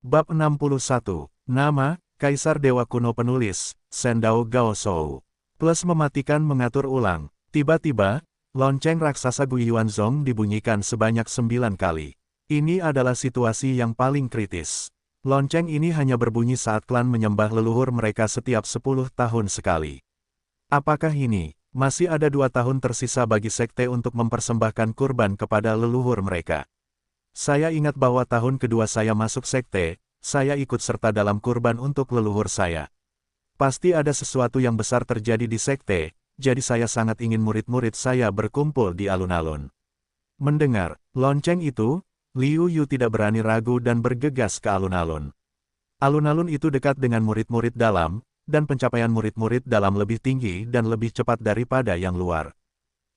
Bab 61. Nama, Kaisar Dewa Kuno Penulis, Sendao Gaoshou. Plus mematikan mengatur ulang. Tiba-tiba, lonceng raksasa Guiyuanzong dibunyikan sebanyak 9 kali. Ini adalah situasi yang paling kritis. Lonceng ini hanya berbunyi saat klan menyembah leluhur mereka setiap 10 tahun sekali. Apakah ini, masih ada 2 tahun tersisa bagi sekte untuk mempersembahkan kurban kepada leluhur mereka? Saya ingat bahwa tahun kedua saya masuk sekte, saya ikut serta dalam kurban untuk leluhur saya. Pasti ada sesuatu yang besar terjadi di sekte, jadi saya sangat ingin murid-murid saya berkumpul di alun-alun. Mendengar lonceng itu, Liu Yu tidak berani ragu dan bergegas ke alun-alun. Alun-alun itu dekat dengan murid-murid dalam, dan pencapaian murid-murid dalam lebih tinggi dan lebih cepat daripada yang luar.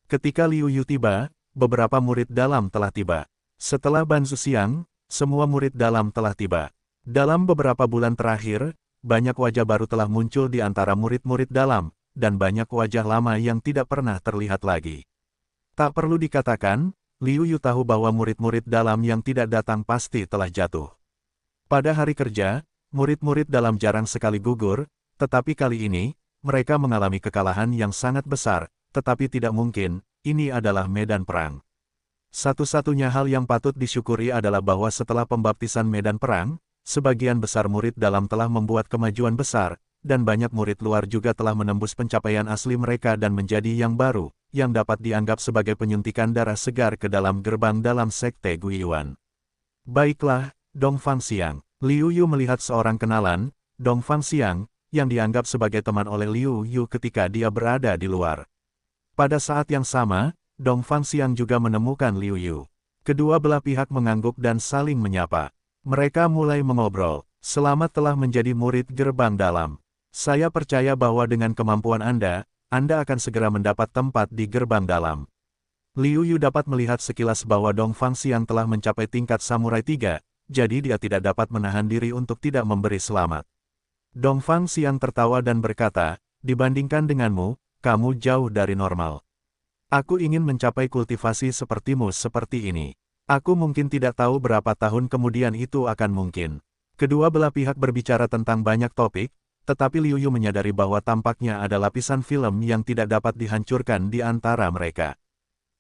Ketika Liu Yu tiba, beberapa murid dalam telah tiba. Setelah Banzu siang, semua murid dalam telah tiba. Dalam beberapa bulan terakhir, banyak wajah baru telah muncul di antara murid-murid dalam, dan banyak wajah lama yang tidak pernah terlihat lagi. Tak perlu dikatakan, Liu Yu tahu bahwa murid-murid dalam yang tidak datang pasti telah jatuh. Pada hari kerja, murid-murid dalam jarang sekali gugur, tetapi kali ini, mereka mengalami kekalahan yang sangat besar, tetapi tidak mungkin, ini adalah medan perang. Satu-satunya hal yang patut disyukuri adalah bahwa setelah pembaptisan medan perang, sebagian besar murid dalam telah membuat kemajuan besar, dan banyak murid luar juga telah menembus pencapaian asli mereka dan menjadi yang baru, yang dapat dianggap sebagai penyuntikan darah segar ke dalam gerbang dalam sekte Guiyuan. Baiklah, Dong Fangxiang. Liu Yu melihat seorang kenalan, Dong Fangxiang, yang dianggap sebagai teman oleh Liu Yu ketika dia berada di luar. Pada saat yang sama, Dong Fangxiang juga menemukan Liu Yu. Kedua belah pihak mengangguk dan saling menyapa. Mereka mulai mengobrol. Selamat telah menjadi murid gerbang dalam. Saya percaya bahwa dengan kemampuan Anda akan segera mendapat tempat di gerbang dalam. Liu Yu dapat melihat sekilas bahwa Dong Fangxiang telah mencapai tingkat Samurai 3, jadi dia tidak dapat menahan diri untuk tidak memberi selamat. Dong Fangxiang tertawa dan berkata, dibandingkan denganmu, kamu jauh dari normal. Aku ingin mencapai kultivasi sepertimu seperti ini. Aku mungkin tidak tahu berapa tahun kemudian itu akan mungkin. Kedua belah pihak berbicara tentang banyak topik, tetapi Liu Yu menyadari bahwa tampaknya ada lapisan film yang tidak dapat dihancurkan di antara mereka.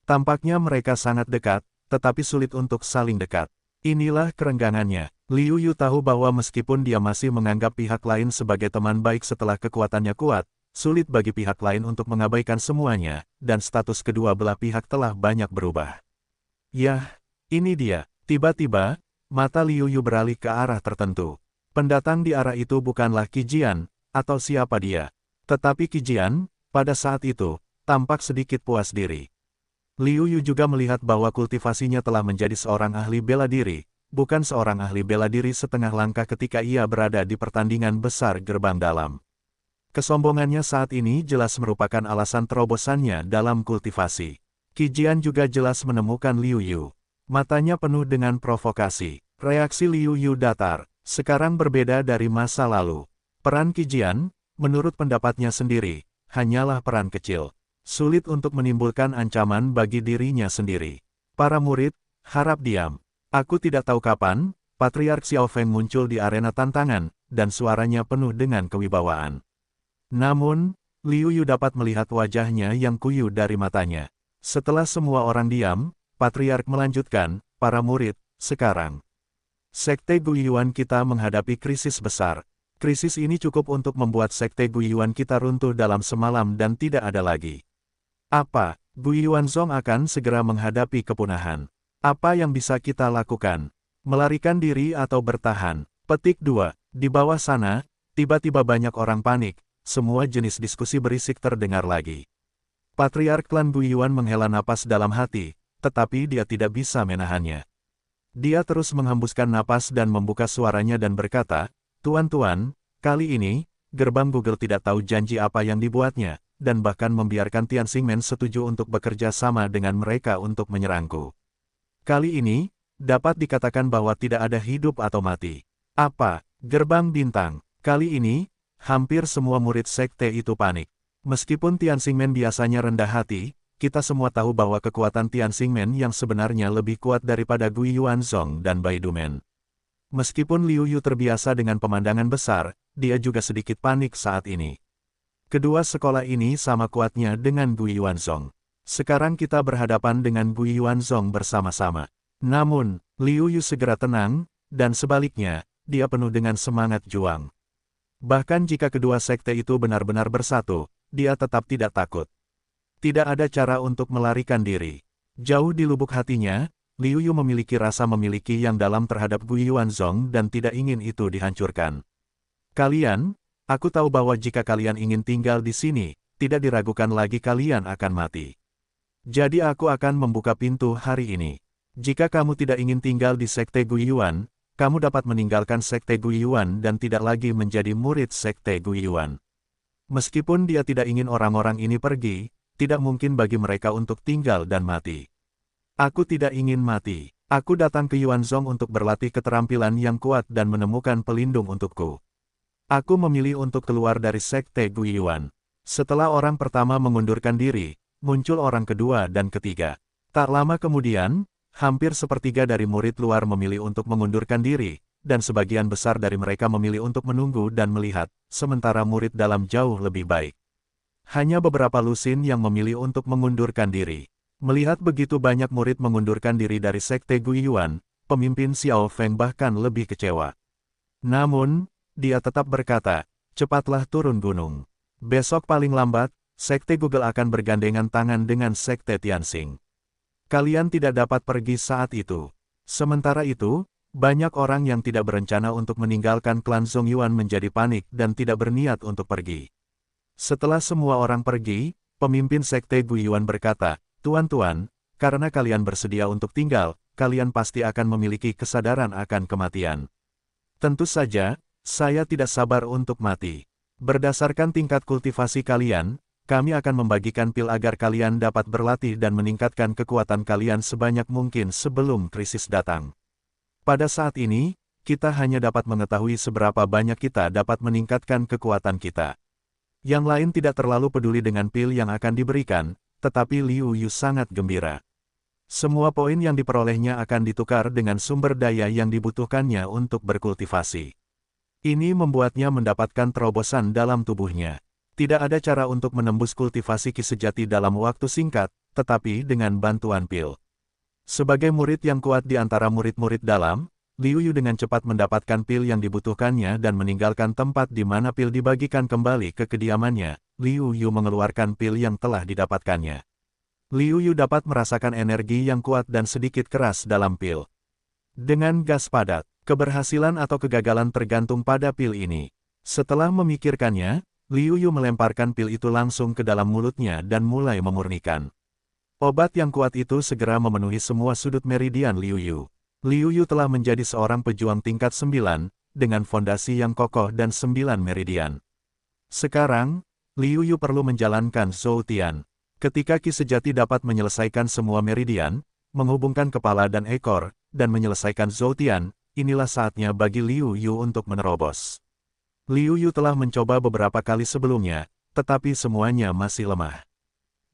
Tampaknya mereka sangat dekat, tetapi sulit untuk saling dekat. Inilah kerenggangannya. Liu Yu tahu bahwa meskipun dia masih menganggap pihak lain sebagai teman baik setelah kekuatannya kuat, sulit bagi pihak lain untuk mengabaikan semuanya, dan status kedua belah pihak telah banyak berubah. Yah, ini dia. Tiba-tiba, mata Liu Yu beralih ke arah tertentu. Pendatang di arah itu bukanlah Qi Jian, atau siapa dia. Tetapi Qi Jian, pada saat itu, tampak sedikit puas diri. Liu Yu juga melihat bahwa kultivasinya telah menjadi seorang ahli bela diri, bukan seorang ahli bela diri setengah langkah ketika ia berada di pertandingan besar gerbang dalam. Kesombongannya saat ini jelas merupakan alasan terobosannya dalam kultivasi. Qi Jian juga jelas menemukan Liu Yu. Matanya penuh dengan provokasi. Reaksi Liu Yu datar, sekarang berbeda dari masa lalu. Peran Qi Jian, menurut pendapatnya sendiri, hanyalah peran kecil. Sulit untuk menimbulkan ancaman bagi dirinya sendiri. Para murid, harap diam. Aku tidak tahu kapan, Patriark Xiao Feng muncul di arena tantangan, dan suaranya penuh dengan kewibawaan. Namun, Liu Yu dapat melihat wajahnya yang kuyu dari matanya. Setelah semua orang diam, Patriark melanjutkan, para murid, sekarang. Sekte Guiyuan kita menghadapi krisis besar. Krisis ini cukup untuk membuat Sekte Guiyuan kita runtuh dalam semalam dan tidak ada lagi. Apa, Guiyuanzong akan segera menghadapi kepunahan? Apa yang bisa kita lakukan? Melarikan diri atau bertahan? Petik 2. Di bawah sana, tiba-tiba banyak orang panik. Semua jenis diskusi berisik terdengar lagi. Patriark klan Guiyuan menghela napas dalam hati, tetapi dia tidak bisa menahannya. Dia terus menghembuskan napas dan membuka suaranya dan berkata, Tuan-tuan, kali ini, gerbang Google tidak tahu janji apa yang dibuatnya, dan bahkan membiarkan Tian Xingmen setuju untuk bekerja sama dengan mereka untuk menyerangku. Kali ini, dapat dikatakan bahwa tidak ada hidup atau mati. Apa, gerbang bintang, kali ini, hampir semua murid sekte itu panik. Meskipun Tian Xingmen biasanya rendah hati, kita semua tahu bahwa kekuatan Tian Xingmen yang sebenarnya lebih kuat daripada Guiyuanzong dan Baidumen. Meskipun Liu Yu terbiasa dengan pemandangan besar, dia juga sedikit panik saat ini. Kedua sekolah ini sama kuatnya dengan Gu Yuanzong. Sekarang kita berhadapan dengan Gu Yuanzong bersama-sama. Namun, Liu Yu segera tenang, dan sebaliknya, dia penuh dengan semangat juang. Bahkan jika kedua sekte itu benar-benar bersatu, dia tetap tidak takut. Tidak ada cara untuk melarikan diri. Jauh di lubuk hatinya, Liu Yu memiliki rasa memiliki yang dalam terhadap Gu Yuanzong dan tidak ingin itu dihancurkan. Kalian, aku tahu bahwa jika kalian ingin tinggal di sini, tidak diragukan lagi kalian akan mati. Jadi aku akan membuka pintu hari ini. Jika kamu tidak ingin tinggal di Sekte Gu Yuan, kamu dapat meninggalkan Sekte Gu Yuan dan tidak lagi menjadi murid Sekte Gu Yuan. Meskipun dia tidak ingin orang-orang ini pergi, tidak mungkin bagi mereka untuk tinggal dan mati. Aku tidak ingin mati. Aku datang ke Yuanzong untuk berlatih keterampilan yang kuat dan menemukan pelindung untukku. Aku memilih untuk keluar dari Sekte Gu Yuan. Setelah orang pertama mengundurkan diri, muncul orang kedua dan ketiga. Tak lama kemudian, hampir sepertiga dari murid luar memilih untuk mengundurkan diri, dan sebagian besar dari mereka memilih untuk menunggu dan melihat, sementara murid dalam jauh lebih baik. Hanya beberapa lusin yang memilih untuk mengundurkan diri. Melihat begitu banyak murid mengundurkan diri dari Sekte Gu Yuan, pemimpin Xiao Feng bahkan lebih kecewa. Namun, dia tetap berkata, cepatlah turun gunung. Besok paling lambat, Sekte Google akan bergandengan tangan dengan Sekte Tianxing. Kalian tidak dapat pergi saat itu. Sementara itu, banyak orang yang tidak berencana untuk meninggalkan klan Zongyuan menjadi panik dan tidak berniat untuk pergi. Setelah semua orang pergi, pemimpin Sekte Gu Yuan berkata, Tuan-tuan, karena kalian bersedia untuk tinggal, kalian pasti akan memiliki kesadaran akan kematian. Tentu saja, saya tidak sabar untuk mati. Berdasarkan tingkat kultivasi kalian, kami akan membagikan pil agar kalian dapat berlatih dan meningkatkan kekuatan kalian sebanyak mungkin sebelum krisis datang. Pada saat ini, kita hanya dapat mengetahui seberapa banyak kita dapat meningkatkan kekuatan kita. Yang lain tidak terlalu peduli dengan pil yang akan diberikan, tetapi Liu Yu sangat gembira. Semua poin yang diperolehnya akan ditukar dengan sumber daya yang dibutuhkannya untuk berkultivasi. Ini membuatnya mendapatkan terobosan dalam tubuhnya. Tidak ada cara untuk menembus kultivasi Qi sejati dalam waktu singkat, tetapi dengan bantuan pil. Sebagai murid yang kuat di antara murid-murid dalam, Liu Yu dengan cepat mendapatkan pil yang dibutuhkannya dan meninggalkan tempat di mana pil dibagikan kembali ke kediamannya. Liu Yu mengeluarkan pil yang telah didapatkannya. Liu Yu dapat merasakan energi yang kuat dan sedikit keras dalam pil. Dengan gas padat, keberhasilan atau kegagalan tergantung pada pil ini. Setelah memikirkannya, Liu Yu melemparkan pil itu langsung ke dalam mulutnya dan mulai memurnikan. Obat yang kuat itu segera memenuhi semua sudut meridian Liu Yu. Liu Yu telah menjadi seorang pejuang tingkat 9, dengan fondasi yang kokoh dan 9 meridian. Sekarang, Liu Yu perlu menjalankan Zhou Tian. Ketika Qi sejati dapat menyelesaikan semua meridian, menghubungkan kepala dan ekor, dan menyelesaikan Zhou Tian, inilah saatnya bagi Liu Yu untuk menerobos. Liu Yu telah mencoba beberapa kali sebelumnya, tetapi semuanya masih lemah.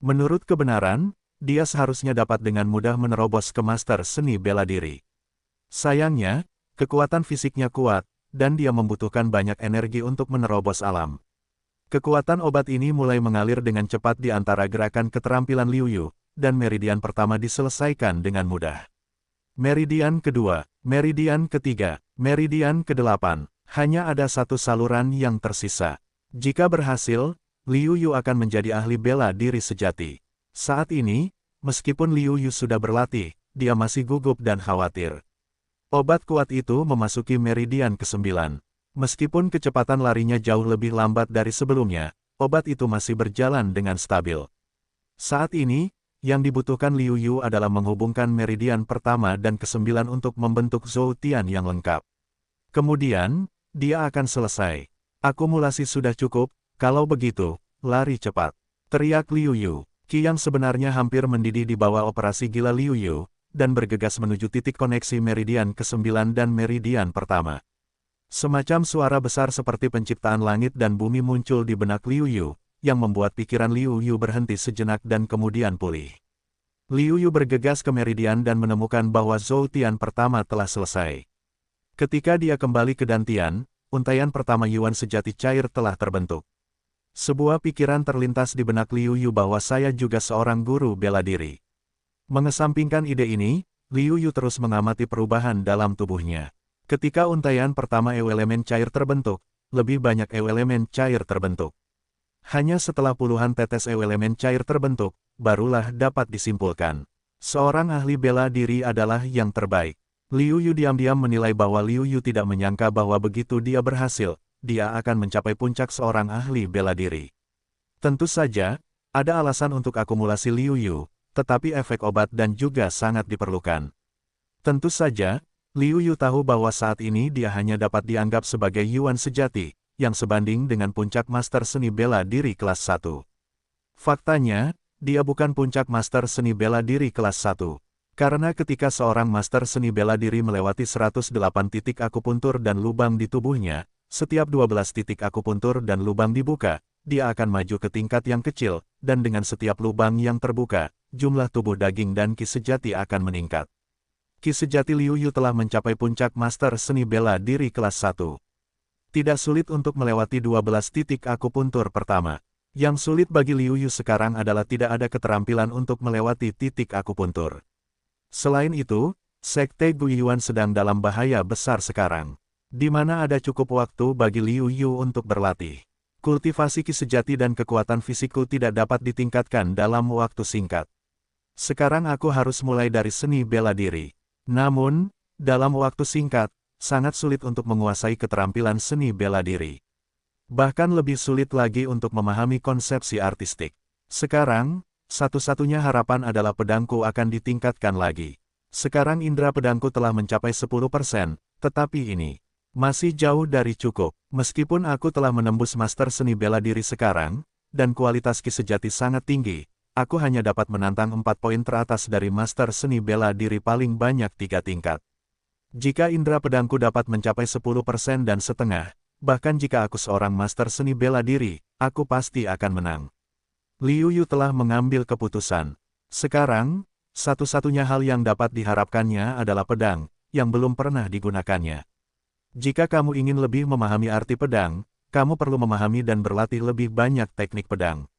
Menurut kebenaran, dia seharusnya dapat dengan mudah menerobos ke master seni bela diri. Sayangnya, kekuatan fisiknya kuat, dan dia membutuhkan banyak energi untuk menerobos alam. Kekuatan obat ini mulai mengalir dengan cepat di antara gerakan keterampilan Liu Yu, dan meridian pertama diselesaikan dengan mudah. Meridian kedua, meridian ketiga, meridian ke-8, hanya ada satu saluran yang tersisa. Jika berhasil, Liu Yu akan menjadi ahli bela diri sejati. Saat ini, meskipun Liu Yu sudah berlatih, dia masih gugup dan khawatir. Obat kuat itu memasuki meridian ke-9. Meskipun kecepatan larinya jauh lebih lambat dari sebelumnya, obat itu masih berjalan dengan stabil. Saat ini, yang dibutuhkan Liu Yu adalah menghubungkan meridian pertama dan ke-9 untuk membentuk Zhou Tian yang lengkap. Kemudian, dia akan selesai. Akumulasi sudah cukup, kalau begitu, lari cepat. Teriak Liu Yu. Qi yang sebenarnya hampir mendidih di bawah operasi gila Liu Yu, dan bergegas menuju titik koneksi meridian ke-9 dan meridian pertama. Semacam suara besar seperti penciptaan langit dan bumi muncul di benak Liu Yu, yang membuat pikiran Liu Yu berhenti sejenak dan kemudian pulih. Liu Yu bergegas ke meridian dan menemukan bahwa Zhou Tian pertama telah selesai. Ketika dia kembali ke Dantian, untaian pertama Yuan sejati cair telah terbentuk. Sebuah pikiran terlintas di benak Liu Yu bahwa saya juga seorang guru bela diri. Mengesampingkan ide ini, Liu Yu terus mengamati perubahan dalam tubuhnya. Ketika untaian pertama elemen cair terbentuk, lebih banyak elemen cair terbentuk. Hanya setelah puluhan tetes elemen cair terbentuk, barulah dapat disimpulkan. Seorang ahli bela diri adalah yang terbaik. Liu Yu diam-diam menilai bahwa Liu Yu tidak menyangka bahwa begitu dia berhasil, dia akan mencapai puncak seorang ahli bela diri. Tentu saja, ada alasan untuk akumulasi Liu Yu, tetapi efek obat dan juga sangat diperlukan. Tentu saja, Liu Yu tahu bahwa saat ini dia hanya dapat dianggap sebagai Yuan sejati, yang sebanding dengan puncak master seni bela diri kelas 1. Faktanya, dia bukan puncak master seni bela diri kelas 1. Karena ketika seorang master seni bela diri melewati 108 titik akupuntur dan lubang di tubuhnya, setiap 12 titik akupuntur dan lubang dibuka, dia akan maju ke tingkat yang kecil, dan dengan setiap lubang yang terbuka, jumlah tubuh daging dan ki sejati akan meningkat. Ki sejati Liu Yu telah mencapai puncak master seni bela diri kelas 1. Tidak sulit untuk melewati 12 titik akupuntur pertama. Yang sulit bagi Liu Yu sekarang adalah tidak ada keterampilan untuk melewati titik akupuntur. Selain itu, Sekte Guiyuan sedang dalam bahaya besar sekarang, di mana ada cukup waktu bagi Liu Yu untuk berlatih. Kultivasi ki sejati dan kekuatan fisikku tidak dapat ditingkatkan dalam waktu singkat. Sekarang aku harus mulai dari seni bela diri. Namun, dalam waktu singkat, sangat sulit untuk menguasai keterampilan seni bela diri. Bahkan lebih sulit lagi untuk memahami konsepsi artistik. Sekarang, satu-satunya harapan adalah pedangku akan ditingkatkan lagi. Sekarang indera pedangku telah mencapai 10%, tetapi ini masih jauh dari cukup. Meskipun aku telah menembus master seni bela diri sekarang, dan kualitas ki sejati sangat tinggi, aku hanya dapat menantang 4 poin teratas dari master seni bela diri paling banyak 3 tingkat. Jika indera pedangku dapat mencapai 10% dan setengah, bahkan jika aku seorang master seni bela diri, aku pasti akan menang. Liu Yu telah mengambil keputusan. Sekarang, satu-satunya hal yang dapat diharapkannya adalah pedang, yang belum pernah digunakannya. Jika kamu ingin lebih memahami arti pedang, kamu perlu memahami dan berlatih lebih banyak teknik pedang.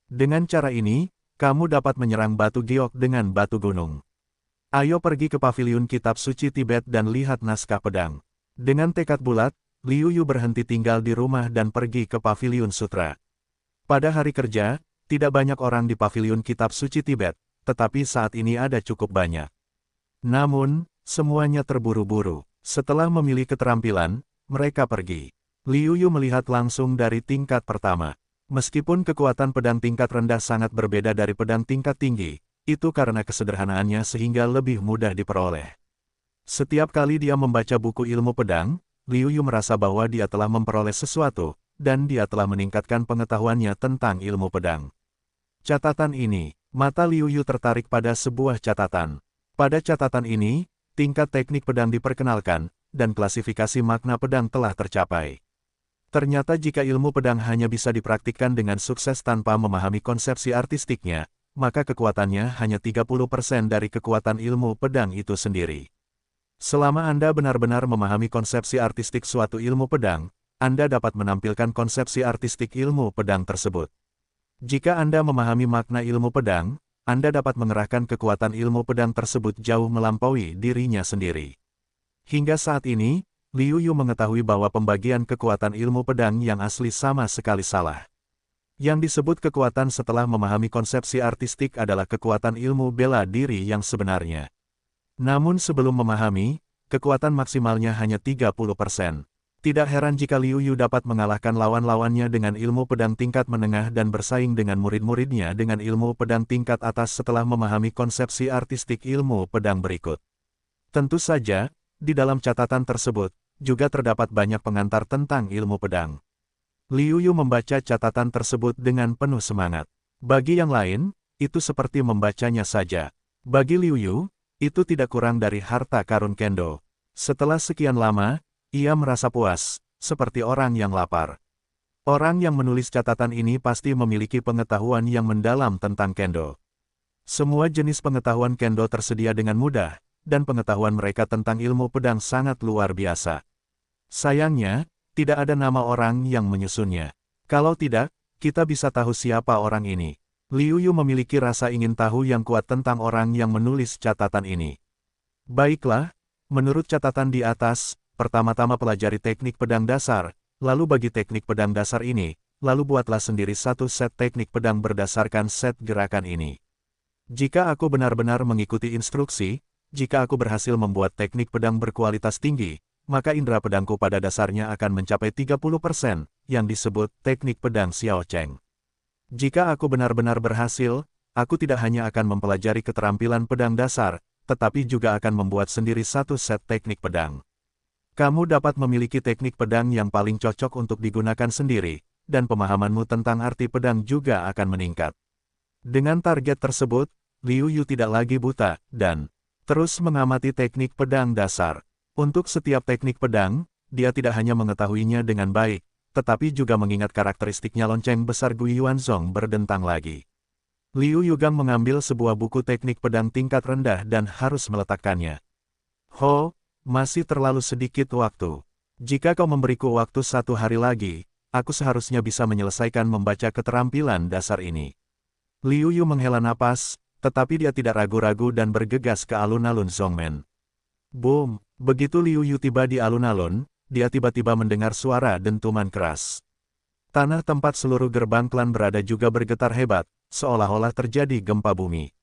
Dengan cara ini, kamu dapat menyerang batu giok dengan batu gunung. Ayo pergi ke paviliun kitab suci Tibet dan lihat naskah pedang. Dengan tekad bulat, Liu Yu berhenti tinggal di rumah dan pergi ke paviliun sutra. Pada hari kerja, tidak banyak orang di paviliun kitab suci Tibet, tetapi saat ini ada cukup banyak. Namun, semuanya terburu-buru. Setelah memilih keterampilan, mereka pergi. Liu Yu melihat langsung dari tingkat pertama. Meskipun kekuatan pedang tingkat rendah sangat berbeda dari pedang tingkat tinggi, itu karena kesederhanaannya sehingga lebih mudah diperoleh. Setiap kali dia membaca buku ilmu pedang, Liu Yu merasa bahwa dia telah memperoleh sesuatu, dan dia telah meningkatkan pengetahuannya tentang ilmu pedang. Catatan ini, mata Liu Yu tertarik pada sebuah catatan. Pada catatan ini, tingkat teknik pedang diperkenalkan, dan klasifikasi makna pedang telah tercapai. Ternyata jika ilmu pedang hanya bisa dipraktikkan dengan sukses tanpa memahami konsepsi artistiknya, maka kekuatannya hanya 30% dari kekuatan ilmu pedang itu sendiri. Selama Anda benar-benar memahami konsepsi artistik suatu ilmu pedang, Anda dapat menampilkan konsepsi artistik ilmu pedang tersebut. Jika Anda memahami makna ilmu pedang, Anda dapat mengerahkan kekuatan ilmu pedang tersebut jauh melampaui dirinya sendiri. Hingga saat ini, Liu Yu mengetahui bahwa pembagian kekuatan ilmu pedang yang asli sama sekali salah. Yang disebut kekuatan setelah memahami konsepsi artistik adalah kekuatan ilmu bela diri yang sebenarnya. Namun sebelum memahami, kekuatan maksimalnya hanya 30%. Tidak heran jika Liu Yu dapat mengalahkan lawan-lawannya dengan ilmu pedang tingkat menengah dan bersaing dengan murid-muridnya dengan ilmu pedang tingkat atas setelah memahami konsepsi artistik ilmu pedang berikut. Tentu saja, di dalam catatan tersebut, juga terdapat banyak pengantar tentang ilmu pedang. Liu Yu membaca catatan tersebut dengan penuh semangat. Bagi yang lain, itu seperti membacanya saja. Bagi Liu Yu, itu tidak kurang dari harta karun kendo. Setelah sekian lama, ia merasa puas, seperti orang yang lapar. Orang yang menulis catatan ini pasti memiliki pengetahuan yang mendalam tentang kendo. Semua jenis pengetahuan kendo tersedia dengan mudah, dan pengetahuan mereka tentang ilmu pedang sangat luar biasa. Sayangnya, tidak ada nama orang yang menyusunnya. Kalau tidak, kita bisa tahu siapa orang ini. Liu Yu memiliki rasa ingin tahu yang kuat tentang orang yang menulis catatan ini. Baiklah, menurut catatan di atas, pertama-tama pelajari teknik pedang dasar, lalu bagi teknik pedang dasar ini, lalu buatlah sendiri satu set teknik pedang berdasarkan set gerakan ini. Jika aku benar-benar mengikuti instruksi, jika aku berhasil membuat teknik pedang berkualitas tinggi, maka indera pedangku pada dasarnya akan mencapai 30%, yang disebut teknik pedang Xiao Cheng. Jika aku benar-benar berhasil, aku tidak hanya akan mempelajari keterampilan pedang dasar, tetapi juga akan membuat sendiri satu set teknik pedang. Kamu dapat memiliki teknik pedang yang paling cocok untuk digunakan sendiri, dan pemahamanmu tentang arti pedang juga akan meningkat. Dengan target tersebut, Liu Yu tidak lagi buta, dan terus mengamati teknik pedang dasar. Untuk setiap teknik pedang, dia tidak hanya mengetahuinya dengan baik, tetapi juga mengingat karakteristiknya lonceng besar Gui Yuanzong berdentang lagi. Liu Yugang mengambil sebuah buku teknik pedang tingkat rendah dan harus meletakkannya. Ho, masih terlalu sedikit waktu. Jika kau memberiku waktu 1 hari lagi, aku seharusnya bisa menyelesaikan membaca keterampilan dasar ini. Liu Yu menghela napas, tetapi dia tidak ragu-ragu dan bergegas ke alun-alun Zongmen. Boom! Begitu Liu Yu tiba di alun-alun, dia tiba-tiba mendengar suara dentuman keras. Tanah tempat seluruh gerbang klan berada juga bergetar hebat, seolah-olah terjadi gempa bumi.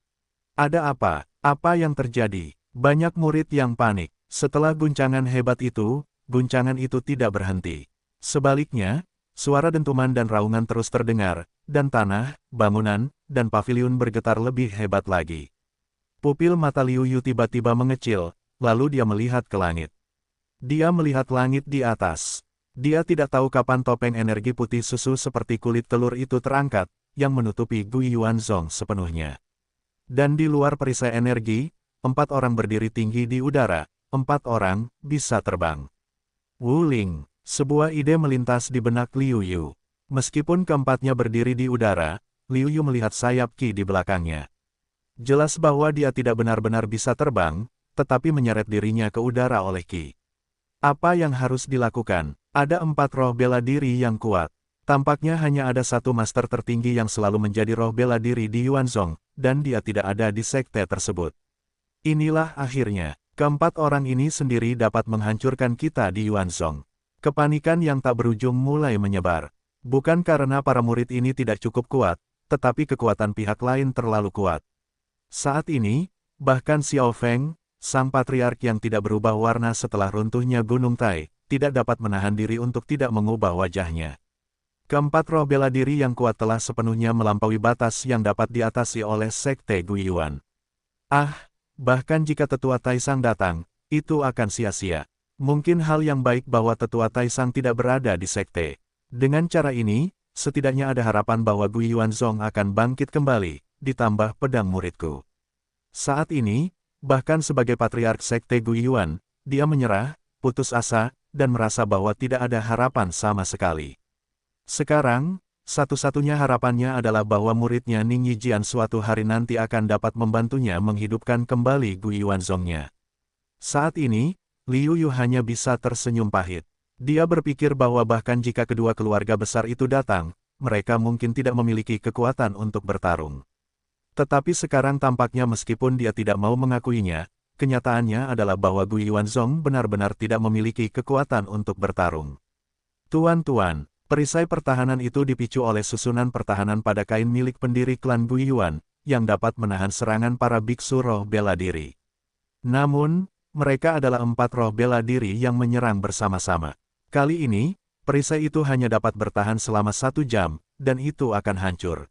Ada apa? Apa yang terjadi? Banyak murid yang panik. Setelah guncangan hebat itu, guncangan itu tidak berhenti. Sebaliknya, suara dentuman dan raungan terus terdengar, dan tanah, bangunan, dan paviliun bergetar lebih hebat lagi. Pupil mata Liu Yu tiba-tiba mengecil, lalu dia melihat ke langit. Dia melihat langit di atas. Dia tidak tahu kapan topeng energi putih susu seperti kulit telur itu terangkat, yang menutupi Gui Yuanzong sepenuhnya. Dan di luar perisai energi, 4 orang berdiri tinggi di udara, 4 orang bisa terbang. Wuling, sebuah ide melintas di benak Liu Yu. Meskipun keempatnya berdiri di udara, Liu Yu melihat sayap Qi di belakangnya. Jelas bahwa dia tidak benar-benar bisa terbang, tetapi menyeret dirinya ke udara oleh Qi. Apa yang harus dilakukan? Ada 4 roh bela diri yang kuat. Tampaknya hanya ada satu master tertinggi yang selalu menjadi roh bela diri di Yuanzong, dan dia tidak ada di sekte tersebut. Inilah akhirnya, keempat orang ini sendiri dapat menghancurkan kita di Yuanzong. Kepanikan yang tak berujung mulai menyebar. Bukan karena para murid ini tidak cukup kuat, tetapi kekuatan pihak lain terlalu kuat. Saat ini, bahkan Xiao Feng, sang patriark yang tidak berubah warna setelah runtuhnya Gunung Tai, tidak dapat menahan diri untuk tidak mengubah wajahnya. Keempat roh bela diri yang kuat telah sepenuhnya melampaui batas yang dapat diatasi oleh Sekte Guiyuan. Bahkan jika Tetua Taisang datang, itu akan sia-sia. Mungkin hal yang baik bahwa Tetua Taisang tidak berada di sekte. Dengan cara ini, setidaknya ada harapan bahwa Gui Yuanzong akan bangkit kembali, ditambah pedang muridku. Saat ini, bahkan sebagai patriark sekte Guiyuan, dia menyerah, putus asa, dan merasa bahwa tidak ada harapan sama sekali. Sekarang, satu-satunya harapannya adalah bahwa muridnya Ning Yijian suatu hari nanti akan dapat membantunya menghidupkan kembali Gui Yuanzongnya. Saat ini, Liu Yu hanya bisa tersenyum pahit. Dia berpikir bahwa bahkan jika kedua keluarga besar itu datang, mereka mungkin tidak memiliki kekuatan untuk bertarung. Tetapi sekarang tampaknya meskipun dia tidak mau mengakuinya, kenyataannya adalah bahwa Gui Yuanzong benar-benar tidak memiliki kekuatan untuk bertarung. Tuan-tuan, perisai pertahanan itu dipicu oleh susunan pertahanan pada kain milik pendiri klan Guiyuan, yang dapat menahan serangan para biksu roh bela diri. Namun, mereka adalah 4 roh bela diri yang menyerang bersama-sama. Kali ini, perisai itu hanya dapat bertahan selama 1 jam, dan itu akan hancur.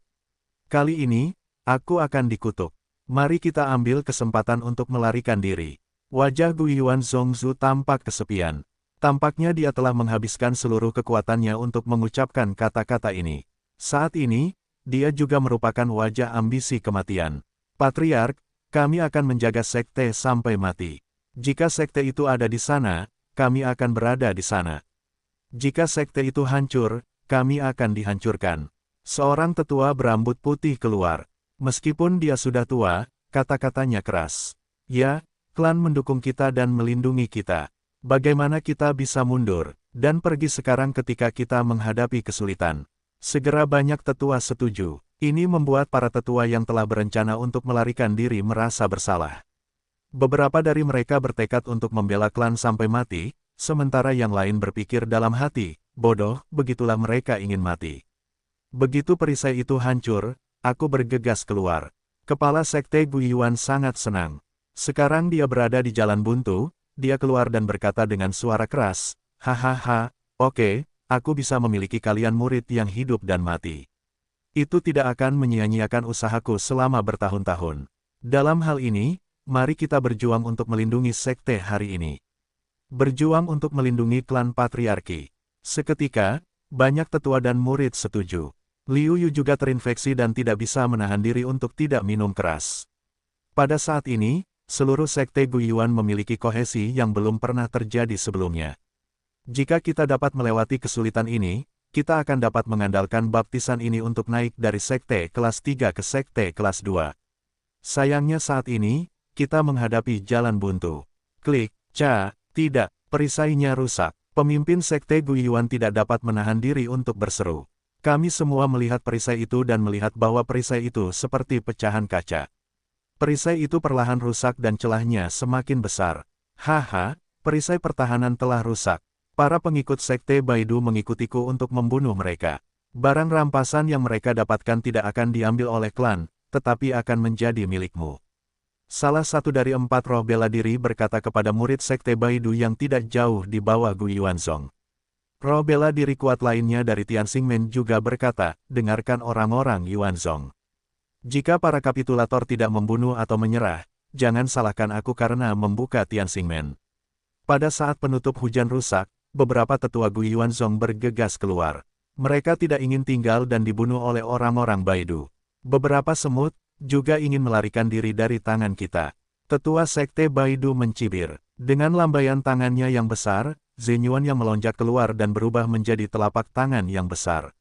Kali ini, aku akan dikutuk. Mari kita ambil kesempatan untuk melarikan diri. Wajah Guiyuan Zongzu tampak kesepian. Tampaknya dia telah menghabiskan seluruh kekuatannya untuk mengucapkan kata-kata ini. Saat ini, dia juga merupakan wajah ambisi kematian. Patriark, kami akan menjaga sekte sampai mati. Jika sekte itu ada di sana, kami akan berada di sana. Jika sekte itu hancur, kami akan dihancurkan. Seorang tetua berambut putih keluar. Meskipun dia sudah tua, kata-katanya keras. Ya, Klan mendukung kita dan melindungi kita. Bagaimana kita bisa mundur dan pergi sekarang ketika kita menghadapi kesulitan? Segera banyak tetua setuju. Ini membuat para tetua yang telah berencana untuk melarikan diri merasa bersalah. Beberapa dari mereka bertekad untuk membela klan sampai mati, sementara yang lain berpikir dalam hati, bodoh, begitulah mereka ingin mati. Begitu perisai itu hancur, aku bergegas keluar. Kepala Sekte Guiyuan sangat senang. Sekarang dia berada di jalan buntu, dia keluar dan berkata dengan suara keras, hahaha, oke, aku bisa memiliki kalian murid yang hidup dan mati. Itu tidak akan menyia-nyiakan usahaku selama bertahun-tahun. Dalam hal ini, mari kita berjuang untuk melindungi sekte hari ini. Berjuang untuk melindungi klan patriarki. Seketika, banyak tetua dan murid setuju. Liu Yu juga terinfeksi dan tidak bisa menahan diri untuk tidak minum keras. Pada saat ini, seluruh sekte Guiyuan memiliki kohesi yang belum pernah terjadi sebelumnya. Jika kita dapat melewati kesulitan ini, kita akan dapat mengandalkan baptisan ini untuk naik dari sekte kelas 3 ke sekte kelas 2. Sayangnya saat ini, kita menghadapi jalan buntu. Klik, tidak, perisainya rusak. Pemimpin sekte Guiyuan tidak dapat menahan diri untuk berseru. Kami semua melihat perisai itu dan melihat bahwa perisai itu seperti pecahan kaca. Perisai itu perlahan rusak dan celahnya semakin besar. Haha, perisai pertahanan telah rusak. Para pengikut sekte Baidu mengikutiku untuk membunuh mereka. Barang rampasan yang mereka dapatkan tidak akan diambil oleh klan, tetapi akan menjadi milikmu. Salah satu dari 4 roh bela diri berkata kepada murid sekte Baidu yang tidak jauh di bawah Gu Yuanzong. Roh bela diri kuat lainnya dari Tianxingmen juga berkata, dengarkan orang-orang Yuanzong. Jika para kapitulator tidak membunuh atau menyerah, jangan salahkan aku karena membuka Tianxingmen. Pada saat penutup hujan rusak, beberapa tetua Gu Yuanzong bergegas keluar. Mereka tidak ingin tinggal dan dibunuh oleh orang-orang Baidu. Beberapa semut juga ingin melarikan diri dari tangan kita. Tetua sekte Baidu mencibir. Dengan lambaian tangannya yang besar, Zenyuan yang melonjak keluar dan berubah menjadi telapak tangan yang besar.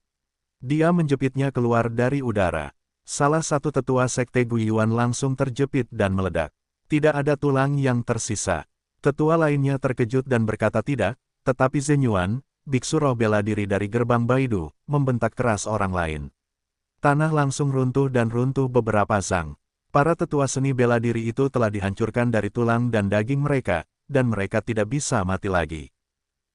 Dia menjepitnya keluar dari udara. Salah satu tetua sekte Guiyuan langsung terjepit dan meledak. Tidak ada tulang yang tersisa. Tetua lainnya terkejut dan berkata tidak, tetapi Zenyuan, biksu roh bela diri dari gerbang Baidu, membentak keras orang lain. Tanah langsung runtuh dan runtuh beberapa zang. Para tetua seni bela diri itu telah dihancurkan dari tulang dan daging mereka, dan mereka tidak bisa mati lagi.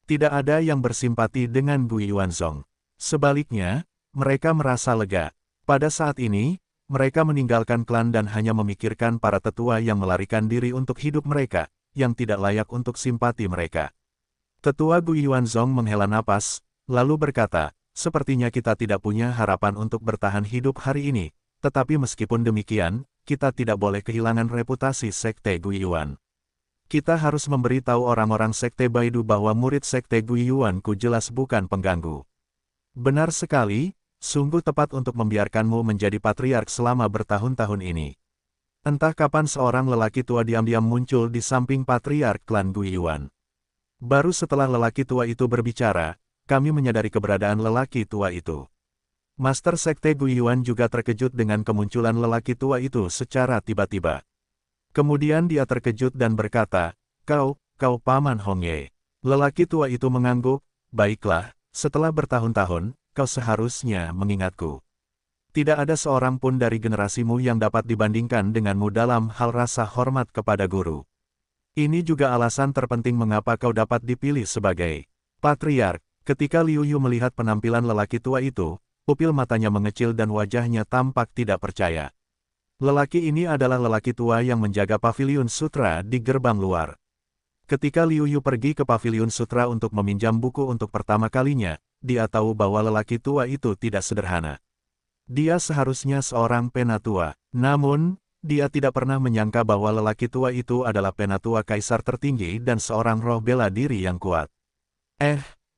Tidak ada yang bersimpati dengan Gu Yuanzong. Sebaliknya, mereka merasa lega. Pada saat ini, mereka meninggalkan klan dan hanya memikirkan para tetua yang melarikan diri untuk hidup mereka, yang tidak layak untuk simpati mereka. Tetua Gu Yuanzong menghela napas, lalu berkata, sepertinya kita tidak punya harapan untuk bertahan hidup hari ini, tetapi meskipun demikian, kita tidak boleh kehilangan reputasi sekte Guiyuan. Kita harus memberitahu orang-orang sekte Baidu bahwa murid sekte Guiyuan ku jelas bukan pengganggu. Benar sekali, sungguh tepat untuk membiarkanmu menjadi patriark selama bertahun-tahun ini. Entah kapan seorang lelaki tua diam-diam muncul di samping patriark klan Guiyuan. Baru setelah lelaki tua itu berbicara, kami menyadari keberadaan lelaki tua itu. Master Sekte Guiyuan juga terkejut dengan kemunculan lelaki tua itu secara tiba-tiba. Kemudian dia terkejut dan berkata, kau Paman Hongye. Lelaki tua itu mengangguk, baiklah, setelah bertahun-tahun, kau seharusnya mengingatku. Tidak ada seorang pun dari generasimu yang dapat dibandingkan denganmu dalam hal rasa hormat kepada guru. Ini juga alasan terpenting mengapa kau dapat dipilih sebagai patriark. Ketika Liu Yu melihat penampilan lelaki tua itu, pupil matanya mengecil dan wajahnya tampak tidak percaya. Lelaki ini adalah lelaki tua yang menjaga paviliun sutra di gerbang luar. Ketika Liu Yu pergi ke paviliun sutra untuk meminjam buku untuk pertama kalinya, dia tahu bahwa lelaki tua itu tidak sederhana. Dia seharusnya seorang penatua, namun, dia tidak pernah menyangka bahwa lelaki tua itu adalah penatua kaisar tertinggi dan seorang roh bela diri yang kuat.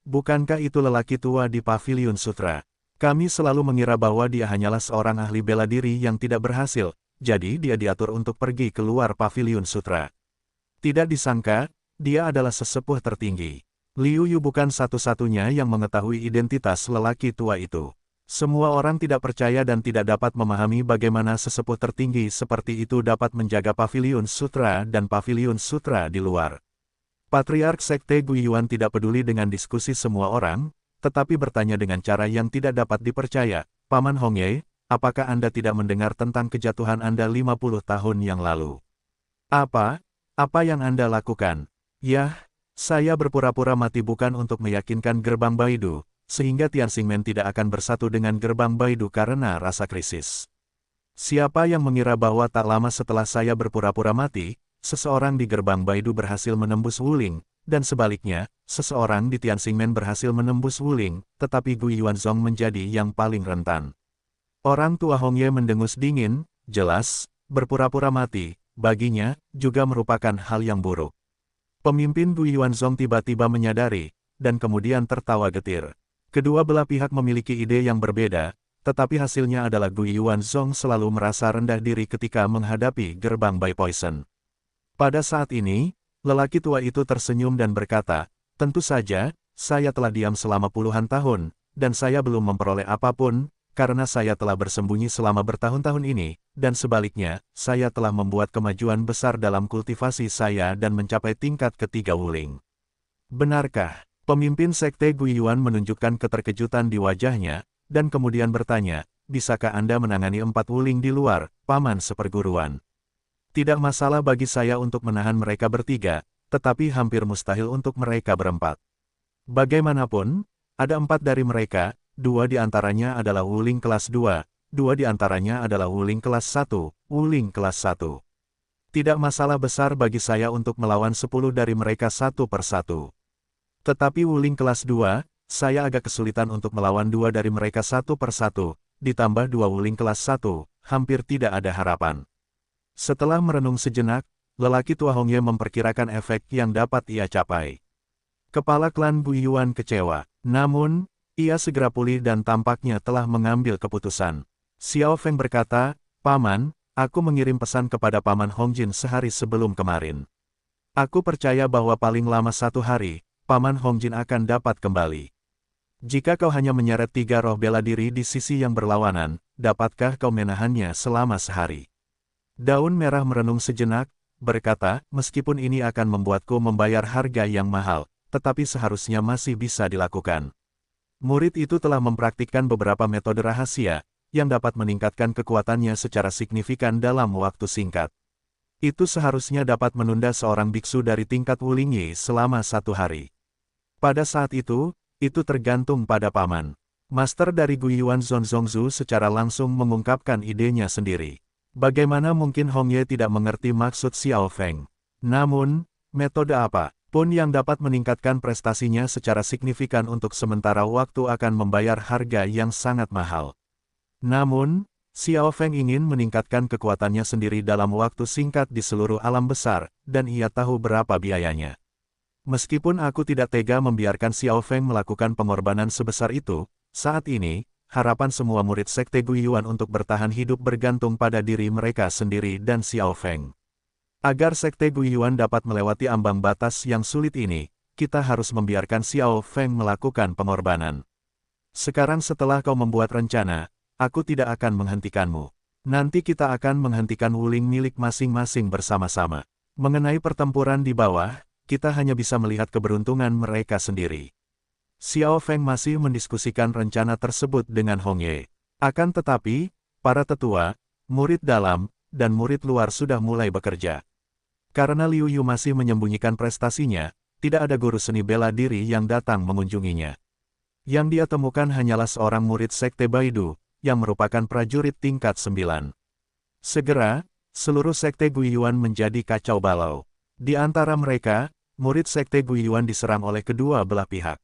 Bukankah itu lelaki tua di paviliun sutra? Kami selalu mengira bahwa dia hanyalah seorang ahli bela diri yang tidak berhasil, jadi dia diatur untuk pergi keluar paviliun sutra. Tidak disangka, dia adalah sesepuh tertinggi. Liu Yu bukan satu-satunya yang mengetahui identitas lelaki tua itu. Semua orang tidak percaya dan tidak dapat memahami bagaimana sesepuh tertinggi seperti itu dapat menjaga Paviliun Sutra dan Paviliun Sutra di luar. Patriark Sekte Guiyuan tidak peduli dengan diskusi semua orang, tetapi bertanya dengan cara yang tidak dapat dipercaya. Paman Hongye, apakah Anda tidak mendengar tentang kejatuhan Anda 50 tahun yang lalu? Apa? Apa yang Anda lakukan? Yah, saya berpura-pura mati bukan untuk meyakinkan gerbang Baidu, sehingga Tianxingmen tidak akan bersatu dengan gerbang Baidu karena rasa krisis. Siapa yang mengira bahwa tak lama setelah saya berpura-pura mati, seseorang di gerbang Baidu berhasil menembus Wuling, dan sebaliknya, seseorang di Tianxingmen berhasil menembus Wuling, tetapi Gu Yuanzong menjadi yang paling rentan. Orang tua Hongye mendengus dingin, jelas, berpura-pura mati, baginya, juga merupakan hal yang buruk. Pemimpin Gu Yuanzong tiba-tiba menyadari, dan kemudian tertawa getir. Kedua belah pihak memiliki ide yang berbeda, tetapi hasilnya adalah Gu Yuanzong selalu merasa rendah diri ketika menghadapi gerbang Bai Poison. Pada saat ini, lelaki tua itu tersenyum dan berkata, tentu saja, saya telah diam selama puluhan tahun, dan saya belum memperoleh apapun, karena saya telah bersembunyi selama bertahun-tahun ini, dan sebaliknya, saya telah membuat kemajuan besar dalam kultivasi saya dan mencapai tingkat ketiga Wuling. Benarkah? Pemimpin Sekte Guiyuan menunjukkan keterkejutan di wajahnya, dan kemudian bertanya, bisakah Anda menangani 4 Wuling di luar, paman seperguruan? Tidak masalah bagi saya untuk menahan mereka bertiga, tetapi hampir mustahil untuk mereka berempat. Bagaimanapun, ada 4 dari mereka, 2 di antaranya adalah Wuling kelas 2, 2 di antaranya adalah Wuling kelas 1, Wuling kelas 1. Tidak masalah besar bagi saya untuk melawan 10 dari mereka satu persatu. Tetapi Wuling kelas 2, saya agak kesulitan untuk melawan 2 dari mereka satu persatu, ditambah 2 Wuling kelas 1, hampir tidak ada harapan. Setelah merenung sejenak, lelaki tua Hongye memperkirakan efek yang dapat ia capai. Kepala klan Guiyuan kecewa, namun, ia segera pulih dan tampaknya telah mengambil keputusan. Xiao Feng berkata, Paman, aku mengirim pesan kepada Paman Hongjin sehari sebelum kemarin. Aku percaya bahwa paling lama 1 hari, Paman Hongjin akan dapat kembali. Jika kau hanya menyeret 3 roh bela diri di sisi yang berlawanan, dapatkah kau menahannya selama sehari? Daun merah merenung sejenak, berkata, meskipun ini akan membuatku membayar harga yang mahal, tetapi seharusnya masih bisa dilakukan. Murid itu telah mempraktikkan beberapa metode rahasia, yang dapat meningkatkan kekuatannya secara signifikan dalam waktu singkat. Itu seharusnya dapat menunda seorang biksu dari tingkat Wuling Yi selama 1 hari. Pada saat itu tergantung pada Paman. Master dari Guiyuan Zonzongzu secara langsung mengungkapkan idenya sendiri. Bagaimana mungkin Hongye tidak mengerti maksud Xiao Feng? Namun, metode apa pun yang dapat meningkatkan prestasinya secara signifikan untuk sementara waktu akan membayar harga yang sangat mahal. Namun, Xiao Feng ingin meningkatkan kekuatannya sendiri dalam waktu singkat di seluruh alam besar, dan ia tahu berapa biayanya. Meskipun aku tidak tega membiarkan Xiao Feng melakukan pengorbanan sebesar itu, saat ini, harapan semua murid Sekte Guiyuan untuk bertahan hidup bergantung pada diri mereka sendiri dan Xiao Feng. Agar Sekte Guiyuan dapat melewati ambang batas yang sulit ini, kita harus membiarkan Xiao Feng melakukan pengorbanan. Sekarang setelah kau membuat rencana, aku tidak akan menghentikanmu. Nanti kita akan menghentikan Wuling milik masing-masing bersama-sama. Mengenai pertempuran di bawah, kita hanya bisa melihat keberuntungan mereka sendiri. Xiao Feng masih mendiskusikan rencana tersebut dengan Hongye. Akan tetapi, para tetua, murid dalam, dan murid luar sudah mulai bekerja. Karena Liu Yu masih menyembunyikan prestasinya, tidak ada guru seni bela diri yang datang mengunjunginya. Yang dia temukan hanyalah seorang murid Sekte Baidu, yang merupakan prajurit tingkat 9. Segera, seluruh Sekte Guiyuan menjadi kacau balau. Di antara mereka, murid Sekte Guiyuan diserang oleh kedua belah pihak.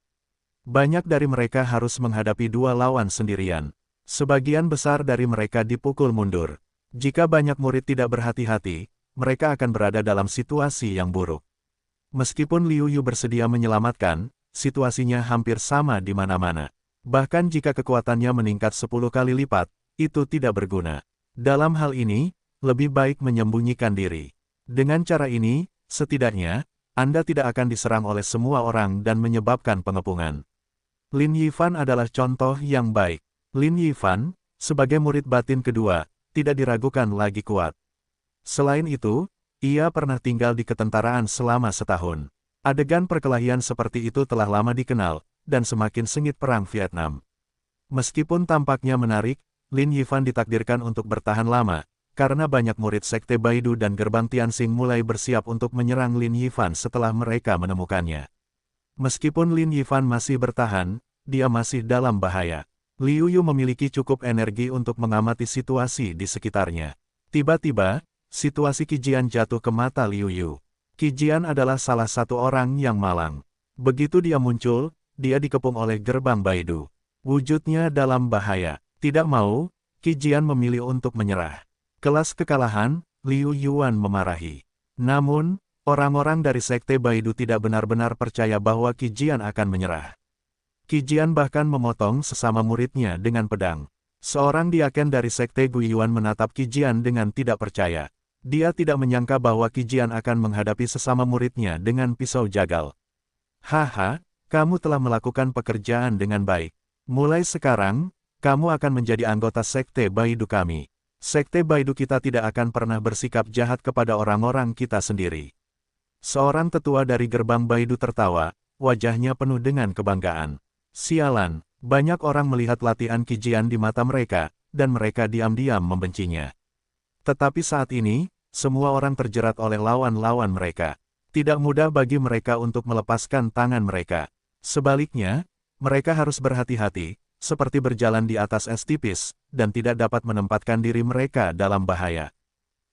Banyak dari mereka harus menghadapi 2 lawan sendirian. Sebagian besar dari mereka dipukul mundur. Jika banyak murid tidak berhati-hati, mereka akan berada dalam situasi yang buruk. Meskipun Liu Yu bersedia menyelamatkan, situasinya hampir sama di mana-mana. Bahkan jika kekuatannya meningkat 10 kali lipat, itu tidak berguna. Dalam hal ini, lebih baik menyembunyikan diri. Dengan cara ini, setidaknya, Anda tidak akan diserang oleh semua orang dan menyebabkan pengepungan. Lin Yifan adalah contoh yang baik. Lin Yifan, sebagai murid batin kedua, tidak diragukan lagi kuat. Selain itu, ia pernah tinggal di ketentaraan selama setahun. Adegan perkelahian seperti itu telah lama dikenal, dan semakin sengit perang Vietnam. Meskipun tampaknya menarik, Lin Yifan ditakdirkan untuk bertahan lama, karena banyak murid Sekte Baidu dan Gerbang Tianxing mulai bersiap untuk menyerang Lin Yifan setelah mereka menemukannya. Meskipun Lin Yifan masih bertahan, dia masih dalam bahaya. Liu Yu memiliki cukup energi untuk mengamati situasi di sekitarnya. Tiba-tiba, situasi Qi Jian jatuh ke mata Liu Yu. Qi Jian adalah salah satu orang yang malang. Begitu dia muncul, dia dikepung oleh Gerbang Baidu. Wujudnya dalam bahaya. Tidak mau, Qi Jian memilih untuk menyerah. Kelas kekalahan, Liu Yuan memarahi. Namun, orang-orang dari Sekte Baidu tidak benar-benar percaya bahwa Qi Jian akan menyerah. Qi Jian bahkan memotong sesama muridnya dengan pedang. Seorang diaken dari Sekte Guiyuan menatap Qi Jian dengan tidak percaya. Dia tidak menyangka bahwa Qi Jian akan menghadapi sesama muridnya dengan pisau jagal. Haha, kamu telah melakukan pekerjaan dengan baik. Mulai sekarang, kamu akan menjadi anggota Sekte Baidu kami. Sekte Baidu kita tidak akan pernah bersikap jahat kepada orang-orang kita sendiri. Seorang tetua dari Gerbang Baidu tertawa, wajahnya penuh dengan kebanggaan. Sialan, banyak orang melihat latihan Qi Jian di mata mereka, dan mereka diam-diam membencinya. Tetapi saat ini, semua orang terjerat oleh lawan-lawan mereka. Tidak mudah bagi mereka untuk melepaskan tangan mereka. Sebaliknya, mereka harus berhati-hati, seperti berjalan di atas es tipis, dan tidak dapat menempatkan diri mereka dalam bahaya.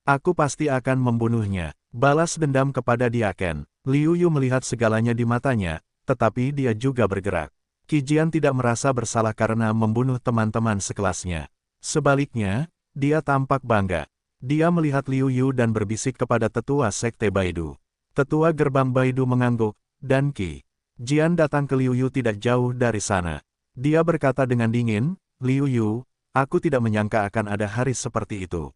Aku pasti akan membunuhnya. Balas dendam kepada Diaken. Liu Yu melihat segalanya di matanya, tetapi dia juga bergerak. Qi Jian tidak merasa bersalah karena membunuh teman-teman sekelasnya. Sebaliknya, dia tampak bangga. Dia melihat Liu Yu dan berbisik kepada tetua Sekte Baidu. Tetua Gerbang Baidu mengangguk, dan Qi Jian datang ke Liu Yu tidak jauh dari sana. Dia berkata dengan dingin, Liu Yu, aku tidak menyangka akan ada hari seperti itu.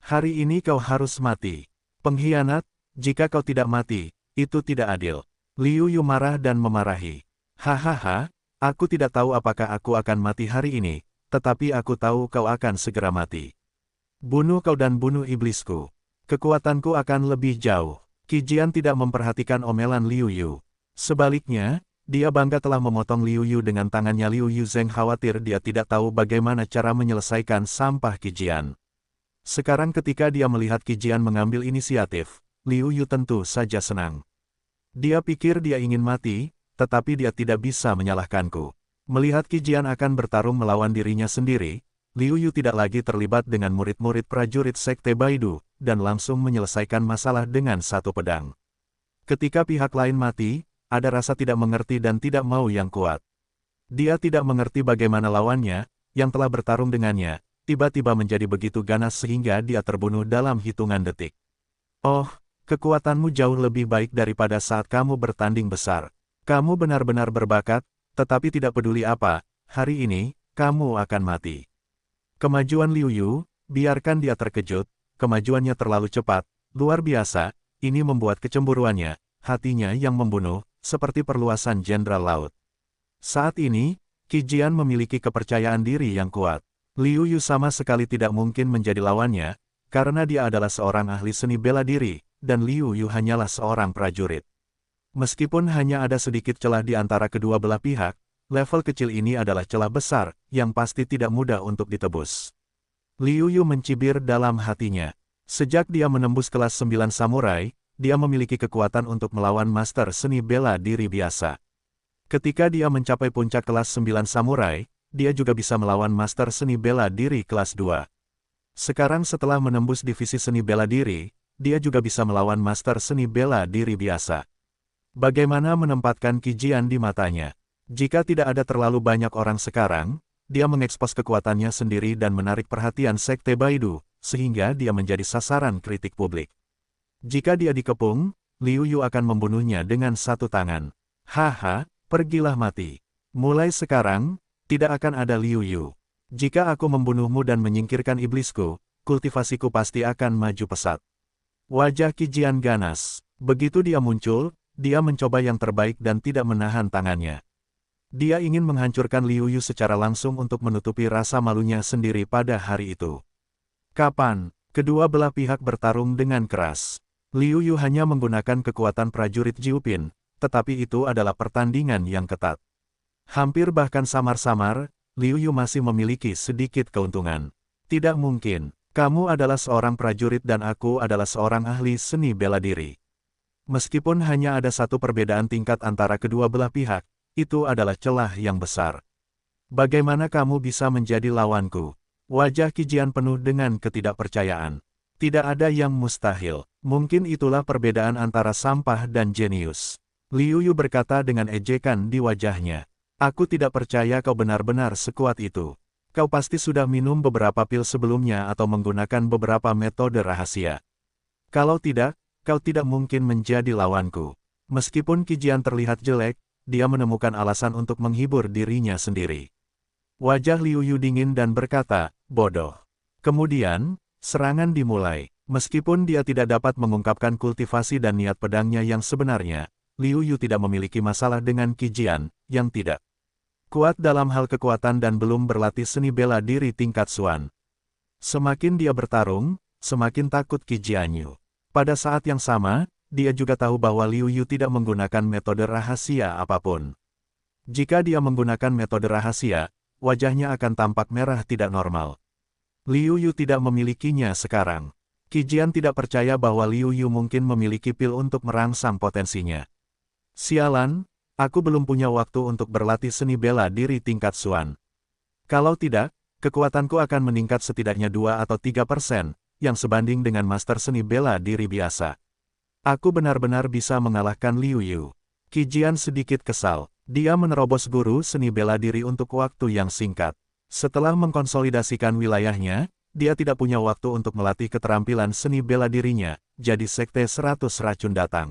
Hari ini kau harus mati. Pengkhianat, jika kau tidak mati, itu tidak adil. Liu Yu marah dan memarahi. Hahaha, aku tidak tahu apakah aku akan mati hari ini, tetapi aku tahu kau akan segera mati. Bunuh kau dan bunuh iblisku. Kekuatanku akan lebih jauh. Qi Jian tidak memperhatikan omelan Liu Yu. Sebaliknya, dia bangga telah memotong Liu Yu dengan tangannya. Liu Yu Zeng khawatir dia tidak tahu bagaimana cara menyelesaikan sampah Qi Jian. Sekarang ketika dia melihat Qi Jian mengambil inisiatif, Liu Yu tentu saja senang. Dia pikir dia ingin mati, tetapi dia tidak bisa menyalahkanku. Melihat Qi Jian akan bertarung melawan dirinya sendiri, Liu Yu tidak lagi terlibat dengan murid-murid prajurit Sekte Baidu, dan langsung menyelesaikan masalah dengan satu pedang. Ketika pihak lain mati, ada rasa tidak mengerti dan tidak mau yang kuat. Dia tidak mengerti bagaimana lawannya, yang telah bertarung dengannya, tiba-tiba menjadi begitu ganas sehingga dia terbunuh dalam hitungan detik. Oh, kekuatanmu jauh lebih baik daripada saat kamu bertanding besar. Kamu benar-benar berbakat, tetapi tidak peduli apa, hari ini, kamu akan mati. Kemajuan Liu Yu, biarkan dia terkejut, kemajuannya terlalu cepat, luar biasa, ini membuat kecemburuannya, hatinya yang membunuh, seperti perluasan Jenderal Laut. Saat ini, Qi Jian memiliki kepercayaan diri yang kuat. Liu Yu sama sekali tidak mungkin menjadi lawannya, karena dia adalah seorang ahli seni bela diri, dan Liu Yu hanyalah seorang prajurit. Meskipun hanya ada sedikit celah di antara kedua belah pihak, level kecil ini adalah celah besar, yang pasti tidak mudah untuk ditebus. Liu Yu mencibir dalam hatinya. Sejak dia menembus kelas 9 samurai, dia memiliki kekuatan untuk melawan master seni bela diri biasa. Ketika dia mencapai puncak kelas 9 samurai, dia juga bisa melawan master seni bela diri kelas 2. Sekarang setelah menembus divisi seni bela diri, dia juga bisa melawan master seni bela diri biasa. Bagaimana menempatkan Qi Jian di matanya? Jika tidak ada terlalu banyak orang sekarang, dia mengekspos kekuatannya sendiri dan menarik perhatian Sekte Baidu, sehingga dia menjadi sasaran kritik publik. Jika dia dikepung, Liu Yu akan membunuhnya dengan satu tangan. Haha, pergilah mati. Mulai sekarang, tidak akan ada Liu Yu. Jika aku membunuhmu dan menyingkirkan iblisku, kultivasiku pasti akan maju pesat. Wajah Qi Jian ganas. Begitu dia muncul, dia mencoba yang terbaik dan tidak menahan tangannya. Dia ingin menghancurkan Liu Yu secara langsung untuk menutupi rasa malunya sendiri pada hari itu. Kapan? Kedua belah pihak bertarung dengan keras. Liu Yu hanya menggunakan kekuatan prajurit Jiupin, tetapi itu adalah pertandingan yang ketat. Hampir bahkan samar-samar, Liu Yu masih memiliki sedikit keuntungan. Tidak mungkin, kamu adalah seorang prajurit dan aku adalah seorang ahli seni bela diri. Meskipun hanya ada satu perbedaan tingkat antara kedua belah pihak, itu adalah celah yang besar. Bagaimana kamu bisa menjadi lawanku? Wajah Qi Jian penuh dengan ketidakpercayaan. Tidak ada yang mustahil. Mungkin itulah perbedaan antara sampah dan jenius. Liu Yu berkata dengan ejekan di wajahnya. Aku tidak percaya kau benar-benar sekuat itu. Kau pasti sudah minum beberapa pil sebelumnya atau menggunakan beberapa metode rahasia. Kalau tidak, kau tidak mungkin menjadi lawanku. Meskipun Qi Jian terlihat jelek, dia menemukan alasan untuk menghibur dirinya sendiri. Wajah Liu Yu dingin dan berkata, bodoh. Kemudian, serangan dimulai. Meskipun dia tidak dapat mengungkapkan kultivasi dan niat pedangnya yang sebenarnya, Liu Yu tidak memiliki masalah dengan Qi Jian, yang tidak kuat dalam hal kekuatan dan belum berlatih seni bela diri tingkat Xuan. Semakin dia bertarung, semakin takut Qi Jianyu. Pada saat yang sama, dia juga tahu bahwa Liu Yu tidak menggunakan metode rahasia apapun. Jika dia menggunakan metode rahasia, wajahnya akan tampak merah tidak normal. Liu Yu tidak memilikinya sekarang. Qi Jian tidak percaya bahwa Liu Yu mungkin memiliki pil untuk merangsang potensinya. Sialan, aku belum punya waktu untuk berlatih seni bela diri tingkat Xuan. Kalau tidak, kekuatanku akan meningkat setidaknya 2 atau 3%, yang sebanding dengan master seni bela diri biasa. Aku benar-benar bisa mengalahkan Liu Yu. Qi Jian sedikit kesal. Dia menerobos guru seni bela diri untuk waktu yang singkat. Setelah mengkonsolidasikan wilayahnya, dia tidak punya waktu untuk melatih keterampilan seni bela dirinya, jadi sekte 100 racun datang.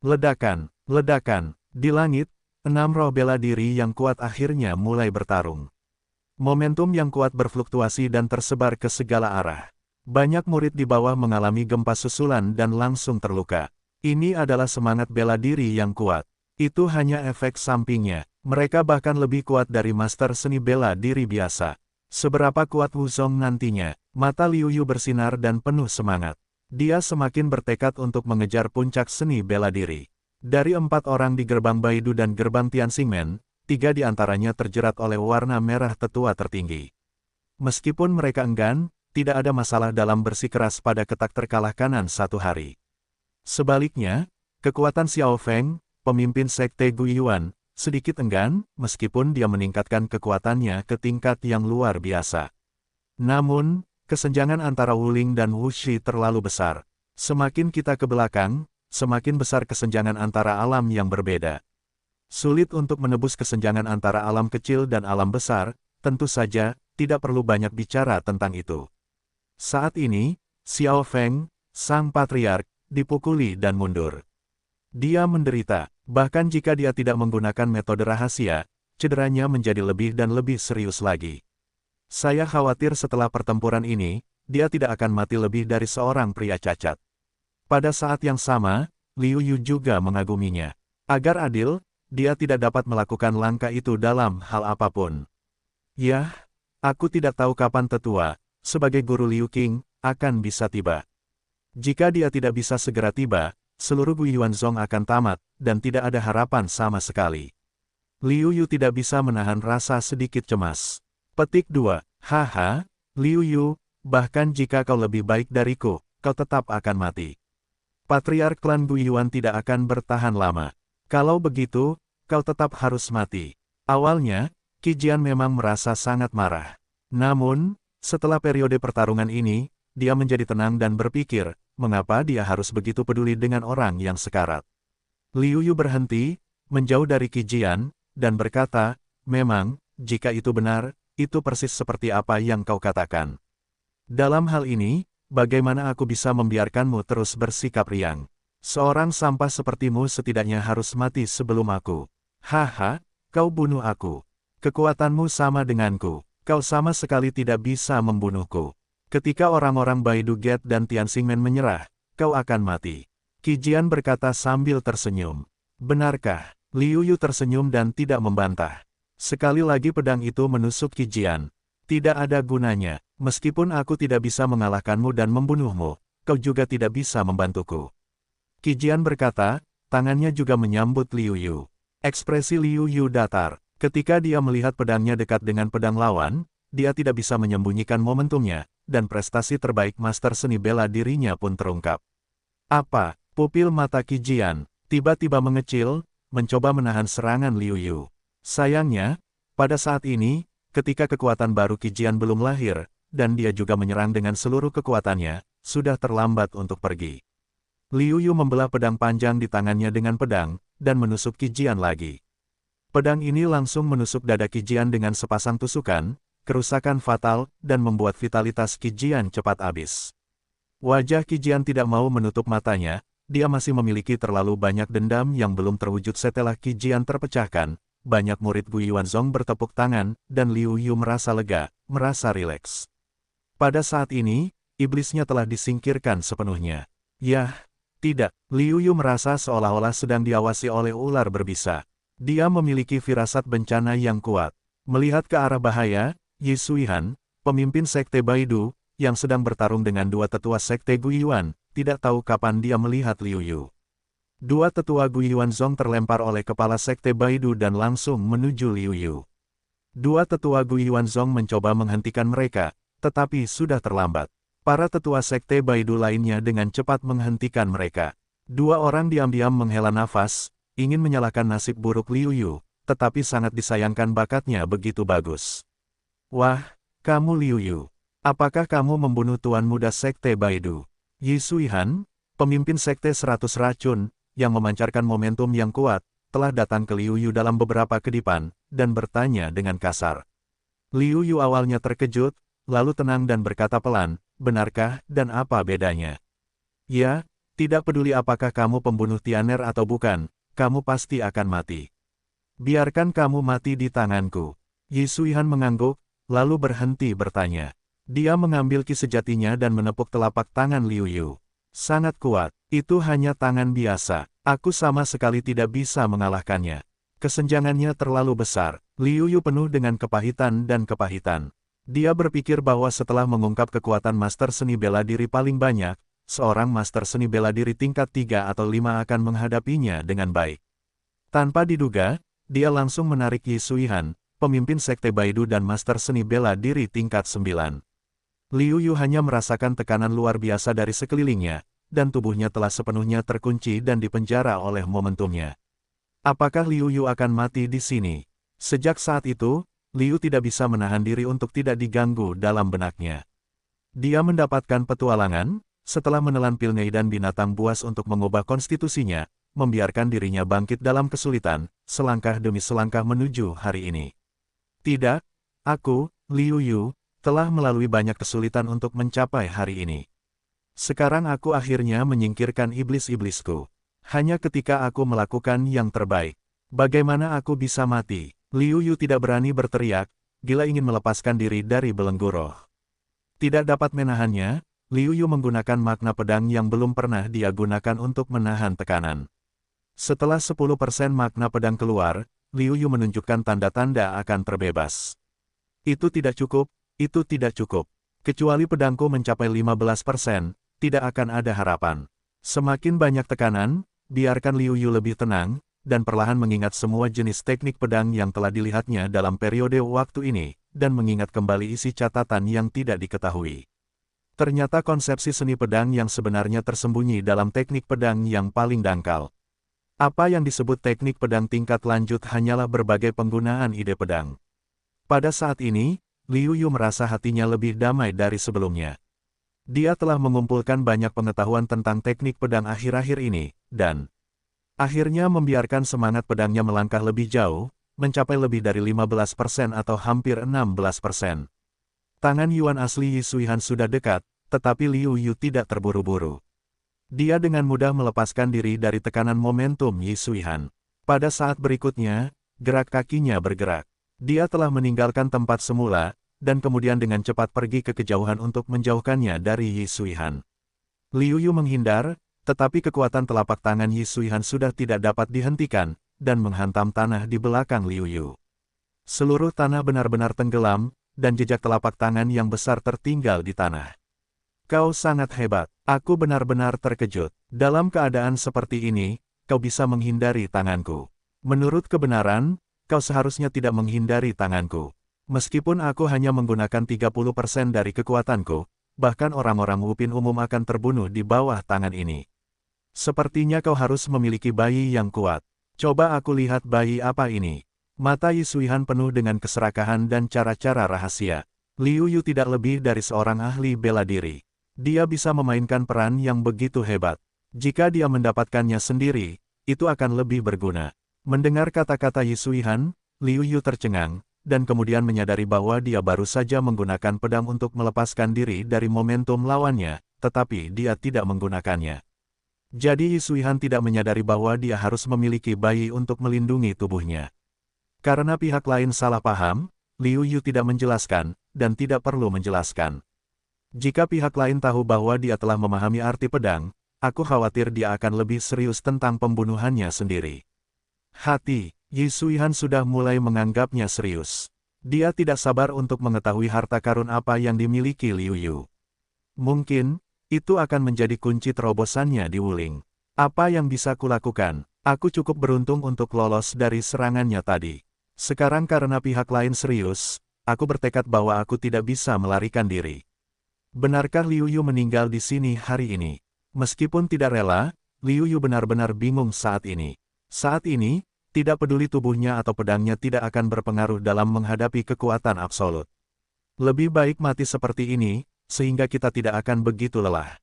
Ledakan, ledakan, di langit, 6 roh bela diri yang kuat akhirnya mulai bertarung. Momentum yang kuat berfluktuasi dan tersebar ke segala arah. Banyak murid di bawah mengalami gempa susulan dan langsung terluka. Ini adalah semangat bela diri yang kuat. Itu hanya efek sampingnya. Mereka bahkan lebih kuat dari master seni bela diri biasa. Seberapa kuat Wuzong nantinya? Mata Liu Yu bersinar dan penuh semangat. Dia semakin bertekad untuk mengejar puncak seni bela diri. Dari 4 orang di gerbang Baidu dan gerbang Tianxingmen, 3 di antaranya terjerat oleh warna merah tetua tertinggi. Meskipun mereka enggan, tidak ada masalah dalam bersikeras pada ketak terkalah kanan satu hari. Sebaliknya, kekuatan Xiao Feng, pemimpin sekte Guiyuan, sedikit enggan, meskipun dia meningkatkan kekuatannya ke tingkat yang luar biasa. Namun, kesenjangan antara Wuling dan Wuxi terlalu besar. Semakin kita ke belakang, semakin besar kesenjangan antara alam yang berbeda. Sulit untuk menebus kesenjangan antara alam kecil dan alam besar, tentu saja, tidak perlu banyak bicara tentang itu. Saat ini, Xiao Feng, sang patriark, dipukuli dan mundur. Dia menderita, bahkan jika dia tidak menggunakan metode rahasia, cederanya menjadi lebih dan lebih serius lagi. Saya khawatir setelah pertempuran ini, dia tidak akan mati lebih dari seorang pria cacat. Pada saat yang sama, Liu Yu juga mengaguminya. Agar adil, dia tidak dapat melakukan langkah itu dalam hal apapun. Yah, aku tidak tahu kapan tetua, sebagai guru Liu Qing, akan bisa tiba. Jika dia tidak bisa segera tiba, seluruh Guiyuanzong akan tamat, dan tidak ada harapan sama sekali. Liu Yu tidak bisa menahan rasa sedikit cemas. Petik 2. Haha, Liu Yu, bahkan jika kau lebih baik dariku, kau tetap akan mati. Patriark klan Guiyuan tidak akan bertahan lama. Kalau begitu, kau tetap harus mati. Awalnya, Qi Jian memang merasa sangat marah. Namun, setelah periode pertarungan ini, dia menjadi tenang dan berpikir, mengapa dia harus begitu peduli dengan orang yang sekarat. Liu Yu berhenti, menjauh dari Qi Jian, dan berkata, memang, jika itu benar, itu persis seperti apa yang kau katakan. Dalam hal ini, bagaimana aku bisa membiarkanmu terus bersikap riang? Seorang sampah sepertimu setidaknya harus mati sebelum aku. Haha, kau bunuh aku. Kekuatanmu sama denganku. Kau sama sekali tidak bisa membunuhku. Ketika orang-orang Baidu Gate dan Tianxingmen menyerah, kau akan mati. Qi Jian berkata sambil tersenyum. Benarkah? Liu Yu tersenyum dan tidak membantah. Sekali lagi pedang itu menusuk Qi Jian. Tidak ada gunanya, meskipun aku tidak bisa mengalahkanmu dan membunuhmu, kau juga tidak bisa membantuku. Qi Jian berkata, tangannya juga menyambut Liu Yu. Ekspresi Liu Yu datar. Ketika dia melihat pedangnya dekat dengan pedang lawan, dia tidak bisa menyembunyikan momentumnya, dan prestasi terbaik master seni bela dirinya pun terungkap. Apa? Pupil mata Qi Jian tiba-tiba mengecil, mencoba menahan serangan Liu Yu. Sayangnya, pada saat ini, ketika kekuatan baru Qi Jian belum lahir, dan dia juga menyerang dengan seluruh kekuatannya, sudah terlambat untuk pergi. Liu Yu membelah pedang panjang di tangannya dengan pedang, dan menusuk Qi Jian lagi. Pedang ini langsung menusuk dada Qi Jian dengan sepasang tusukan, kerusakan fatal, dan membuat vitalitas Qi Jian cepat habis. Wajah Qi Jian tidak mau menutup matanya, dia masih memiliki terlalu banyak dendam yang belum terwujud setelah Qi Jian terpecahkan. Banyak murid Gu Yuanzong bertepuk tangan, dan Liu Yu merasa lega, merasa rileks. Pada saat ini, iblisnya telah disingkirkan sepenuhnya. Yah, tidak, Liu Yu merasa seolah-olah sedang diawasi oleh ular berbisa. Dia memiliki firasat bencana yang kuat. Melihat ke arah bahaya, Yi Suihan, pemimpin Sekte Baidu, yang sedang bertarung dengan dua tetua Sekte Gu Yuan, tidak tahu kapan dia melihat Liu Yu. Dua tetua Gu Yuanzong terlempar oleh kepala Sekte Baidu dan langsung menuju Liu Yu. Dua tetua Gu Yuanzong mencoba menghentikan mereka, tetapi sudah terlambat. Para tetua Sekte Baidu lainnya dengan cepat menghentikan mereka. Dua orang diam-diam menghela nafas, ingin menyalahkan nasib buruk Liu Yu, tetapi sangat disayangkan bakatnya begitu bagus. Wah, kamu Liu Yu. Apakah kamu membunuh tuan muda Sekte Baidu? Yi Suihan, pemimpin Sekte 100 Racun, yang memancarkan momentum yang kuat, telah datang ke Liu Yu dalam beberapa kedipan, dan bertanya dengan kasar. Liu Yu awalnya terkejut, lalu tenang dan berkata pelan, benarkah, dan apa bedanya? Ya, tidak peduli apakah kamu pembunuh Tian'er atau bukan, kamu pasti akan mati. Biarkan kamu mati di tanganku. Yi Suihan mengangguk, lalu berhenti bertanya. Dia mengambil ki sejatinya dan menepuk telapak tangan Liu Yu. Sangat kuat, itu hanya tangan biasa. Aku sama sekali tidak bisa mengalahkannya. Kesenjangannya terlalu besar. Liu Yu penuh dengan kepahitan dan kepahitan. Dia berpikir bahwa setelah mengungkap kekuatan master seni bela diri paling banyak, seorang master seni bela diri tingkat 3 atau 5 akan menghadapinya dengan baik. Tanpa diduga, dia langsung menarik Yi Suihan, pemimpin Sekte Baidu dan master seni bela diri tingkat 9. Liu Yu hanya merasakan tekanan luar biasa dari sekelilingnya, dan tubuhnya telah sepenuhnya terkunci dan dipenjara oleh momentumnya. Apakah Liu Yu akan mati di sini? Sejak saat itu, Liu tidak bisa menahan diri untuk tidak diganggu dalam benaknya. Dia mendapatkan petualangan, setelah menelan pil dan binatang buas untuk mengubah konstitusinya, membiarkan dirinya bangkit dalam kesulitan, selangkah demi selangkah menuju hari ini. Tidak, aku, Liu Yu, telah melalui banyak kesulitan untuk mencapai hari ini. Sekarang aku akhirnya menyingkirkan iblis-iblisku. Hanya ketika aku melakukan yang terbaik. Bagaimana aku bisa mati? Liu Yu tidak berani berteriak, gila ingin melepaskan diri dari belenggu roh. Tidak dapat menahannya, Liu Yu menggunakan makna pedang yang belum pernah dia gunakan untuk menahan tekanan. Setelah 10% makna pedang keluar, Liu Yu menunjukkan tanda-tanda akan terbebas. Itu tidak cukup. Itu tidak cukup. Kecuali pedangku mencapai 15%, tidak akan ada harapan. Semakin banyak tekanan, biarkan Liu Yu lebih tenang, dan perlahan mengingat semua jenis teknik pedang yang telah dilihatnya dalam periode waktu ini, dan mengingat kembali isi catatan yang tidak diketahui. Ternyata konsepsi seni pedang yang sebenarnya tersembunyi dalam teknik pedang yang paling dangkal. Apa yang disebut teknik pedang tingkat lanjut hanyalah berbagai penggunaan ide pedang. Pada saat ini, Liu Yu merasa hatinya lebih damai dari sebelumnya. Dia telah mengumpulkan banyak pengetahuan tentang teknik pedang akhir-akhir ini, dan akhirnya membiarkan semangat pedangnya melangkah lebih jauh, mencapai lebih dari 15% atau hampir 16%. Tangan Yuan asli Yi Suihan sudah dekat, tetapi Liu Yu tidak terburu-buru. Dia dengan mudah melepaskan diri dari tekanan momentum Yi Suihan. Pada saat berikutnya, gerak kakinya bergerak. Dia telah meninggalkan tempat semula, dan kemudian dengan cepat pergi ke kejauhan untuk menjauhkannya dari Yi Suihan. Liu Yu menghindar, tetapi kekuatan telapak tangan Yi Suihan sudah tidak dapat dihentikan, dan menghantam tanah di belakang Liu Yu. Seluruh tanah benar-benar tenggelam, dan jejak telapak tangan yang besar tertinggal di tanah. Kau sangat hebat. Aku benar-benar terkejut. Dalam keadaan seperti ini, kau bisa menghindari tanganku. Menurut kebenaran, kau seharusnya tidak menghindari tanganku. Meskipun aku hanya menggunakan 30% dari kekuatanku, bahkan orang-orang Wupin umum akan terbunuh di bawah tangan ini. Sepertinya kau harus memiliki bayi yang kuat. Coba aku lihat bayi apa ini. Mata Yi Suihan penuh dengan keserakahan dan cara-cara rahasia. Liu Yu tidak lebih dari seorang ahli bela diri. Dia bisa memainkan peran yang begitu hebat. Jika dia mendapatkannya sendiri, itu akan lebih berguna. Mendengar kata-kata Yi Suihan, Liu Yu tercengang, dan kemudian menyadari bahwa dia baru saja menggunakan pedang untuk melepaskan diri dari momentum lawannya, tetapi dia tidak menggunakannya. Jadi Yi Suihan tidak menyadari bahwa dia harus memiliki bayi untuk melindungi tubuhnya. Karena pihak lain salah paham, Liu Yu tidak menjelaskan, dan tidak perlu menjelaskan. Jika pihak lain tahu bahwa dia telah memahami arti pedang, aku khawatir dia akan lebih serius tentang pembunuhannya sendiri. Hati, Yi Suihan sudah mulai menganggapnya serius. Dia tidak sabar untuk mengetahui harta karun apa yang dimiliki Liu Yu. Mungkin, itu akan menjadi kunci terobosannya di Wuling. Apa yang bisa kulakukan? Aku cukup beruntung untuk lolos dari serangannya tadi. Sekarang karena pihak lain serius, aku bertekad bahwa aku tidak bisa melarikan diri. Benarkah Liu Yu meninggal di sini hari ini? Meskipun tidak rela, Liu Yu benar-benar bingung saat ini. Saat ini, tidak peduli tubuhnya atau pedangnya tidak akan berpengaruh dalam menghadapi kekuatan absolut. Lebih baik mati seperti ini, sehingga kita tidak akan begitu lelah.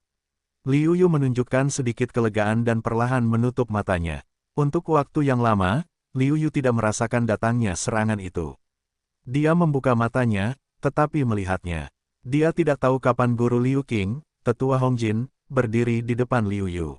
Liu Yu menunjukkan sedikit kelegaan dan perlahan menutup matanya. Untuk waktu yang lama, Liu Yu tidak merasakan datangnya serangan itu. Dia membuka matanya, tetapi melihatnya. Dia tidak tahu kapan guru Liu Qing, tetua Hongjin, berdiri di depan Liu Yu.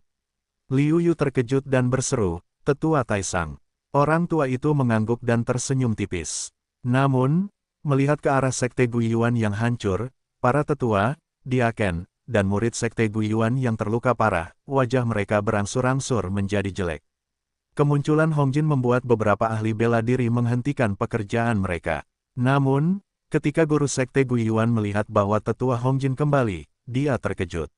Liu Yu terkejut dan berseru, "Tetua Taisang." Orang tua itu mengangguk dan tersenyum tipis. Namun, melihat ke arah Sekte Guiyuan yang hancur, para tetua, diaken, dan murid Sekte Guiyuan yang terluka parah, wajah mereka berangsur-angsur menjadi jelek. Kemunculan Hongjin membuat beberapa ahli bela diri menghentikan pekerjaan mereka. Namun, ketika guru Sekte Guiyuan melihat bahwa tetua Hongjin kembali, dia terkejut.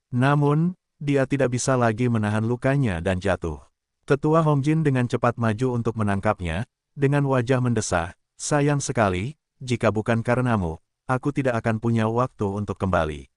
Namun, dia tidak bisa lagi menahan lukanya dan jatuh. Tetua Hongjin dengan cepat maju untuk menangkapnya, dengan wajah mendesah, "Sayang sekali, jika bukan karenamu, aku tidak akan punya waktu untuk kembali."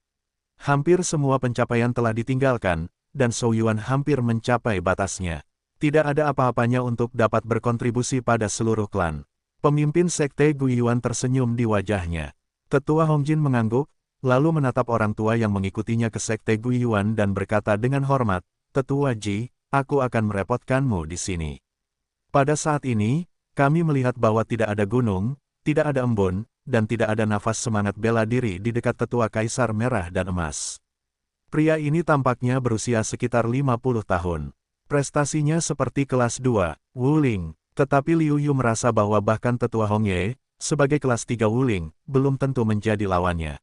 Hampir semua pencapaian telah ditinggalkan, dan Zhou Yuan hampir mencapai batasnya. Tidak ada apa-apanya untuk dapat berkontribusi pada seluruh klan. Pemimpin Sekte Guiyuan tersenyum di wajahnya. Tetua Hongjin mengangguk, lalu menatap orang tua yang mengikutinya ke Sekte Guiyuan dan berkata dengan hormat, "Tetua Ji, aku akan merepotkanmu di sini. Pada saat ini, kami melihat bahwa tidak ada gunung, tidak ada embun, dan tidak ada nafas semangat bela diri di dekat tetua Kaisar Merah dan Emas." Pria ini tampaknya berusia sekitar 50 tahun. Prestasinya seperti kelas 2, Wuling, tetapi Liu Yu merasa bahwa bahkan tetua Hong Ye, sebagai kelas 3 Wuling, belum tentu menjadi lawannya.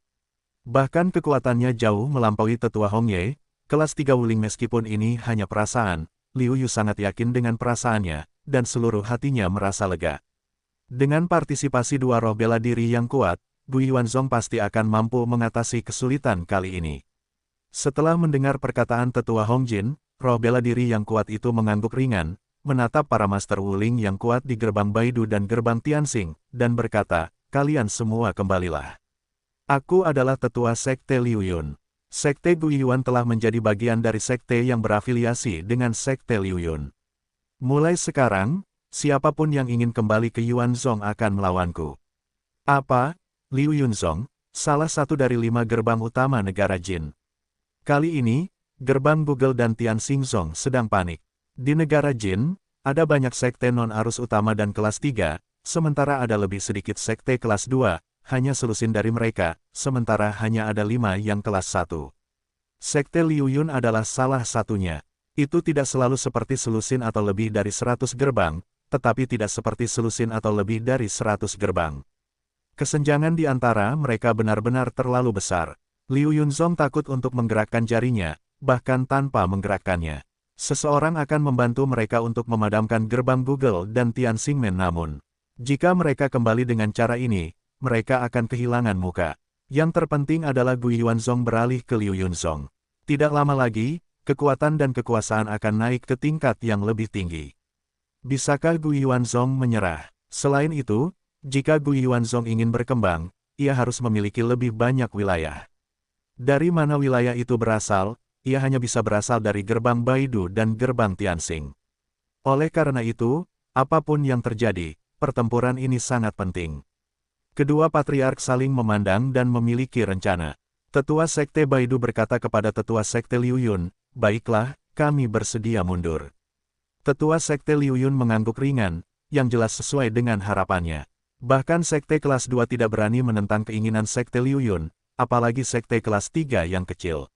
Bahkan kekuatannya jauh melampaui tetua Hong Ye, kelas 3 Wuling meskipun ini hanya perasaan, Liu Yu sangat yakin dengan perasaannya, dan seluruh hatinya merasa lega. Dengan partisipasi dua roh bela diri yang kuat, Guiyuan Zong pasti akan mampu mengatasi kesulitan kali ini. Setelah mendengar perkataan tetua Hongjin, roh bela diri yang kuat itu mengangguk ringan, menatap para Master Wuling yang kuat di gerbang Baidu dan gerbang Tianxing, dan berkata, "Kalian semua kembalilah. Aku adalah tetua Sekte Liu Yun. Sekte Guiyuan telah menjadi bagian dari sekte yang berafiliasi dengan Sekte Liu Yun. Mulai sekarang, siapapun yang ingin kembali ke Yuanzong akan melawanku." Apa? Liu Yunzong, salah satu dari 5 gerbang utama negara Jin. Kali ini, gerbang Google dan Tianxingzong sedang panik. Di negara Jin, ada banyak sekte non-arus utama dan kelas 3, sementara ada lebih sedikit sekte kelas 2, hanya selusin dari mereka, sementara hanya ada 5 yang kelas 1. Sekte Liu Yun adalah salah satunya. Itu tidak selalu seperti selusin atau lebih dari 100 gerbang, tetapi tidak seperti selusin atau lebih dari 100 gerbang. Kesenjangan di antara mereka benar-benar terlalu besar. Liu Yunzong takut untuk menggerakkan jarinya, bahkan tanpa menggerakkannya. Seseorang akan membantu mereka untuk memadamkan gerbang Google dan Tianxingmen namun, jika mereka kembali dengan cara ini, mereka akan kehilangan muka. Yang terpenting adalah Gu Yuanzong beralih ke Liu Yunzong. Tidak lama lagi, kekuatan dan kekuasaan akan naik ke tingkat yang lebih tinggi. Bisakah Gu Yuanzong menyerah? Selain itu, jika Gu Yuanzong ingin berkembang, ia harus memiliki lebih banyak wilayah. Dari mana wilayah itu berasal? Ia hanya bisa berasal dari gerbang Baidu dan gerbang Tianxing. Oleh karena itu, apapun yang terjadi, pertempuran ini sangat penting. Kedua patriark saling memandang dan memiliki rencana. Tetua Sekte Baidu berkata kepada Tetua Sekte Liu Yun, "Baiklah, kami bersedia mundur." Tetua Sekte Liu Yun mengangguk ringan, yang jelas sesuai dengan harapannya. Bahkan Sekte kelas 2 tidak berani menentang keinginan Sekte Liu Yun, apalagi Sekte kelas 3 yang kecil.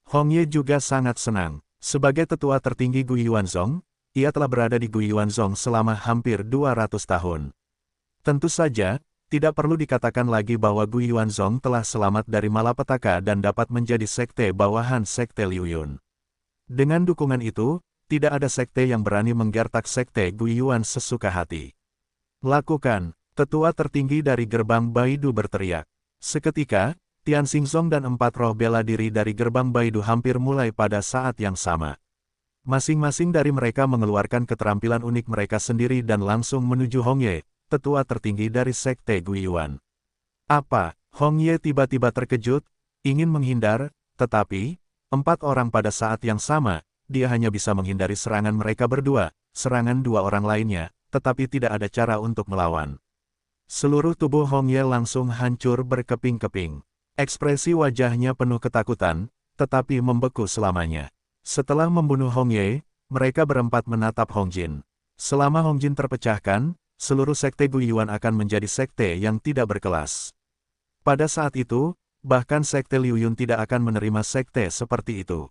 Hong Ye juga sangat senang. Sebagai tetua tertinggi Gu Yuanzong, ia telah berada di Gu Yuanzong selama hampir 200 tahun. Tentu saja, tidak perlu dikatakan lagi bahwa Gu Yuanzong telah selamat dari malapetaka dan dapat menjadi sekte bawahan Sekte Liu Yun. Dengan dukungan itu, tidak ada sekte yang berani menggertak Sekte Gu Yuan sesuka hati. "Lakukan!" Tetua tertinggi dari gerbang Baidu berteriak. Seketika, Tianxingzong dan 4 roh bela diri dari gerbang Baidu hampir mulai pada saat yang sama. Masing-masing dari mereka mengeluarkan keterampilan unik mereka sendiri dan langsung menuju Hong Ye, tetua tertinggi dari Sekte Gu Yuan. "Apa?" Hong Ye tiba-tiba terkejut, ingin menghindar, tetapi, 4 orang pada saat yang sama, dia hanya bisa menghindari serangan mereka berdua, serangan 2 orang lainnya, tetapi tidak ada cara untuk melawan. Seluruh tubuh Hong Ye langsung hancur berkeping-keping. Ekspresi wajahnya penuh ketakutan, tetapi membeku selamanya. Setelah membunuh Hong Ye, mereka berempat menatap Hong Jin. Selama Hong Jin terpecahkan, seluruh Sekte Gu Yuan akan menjadi sekte yang tidak berkelas. Pada saat itu, bahkan Sekte Liu Yun tidak akan menerima sekte seperti itu.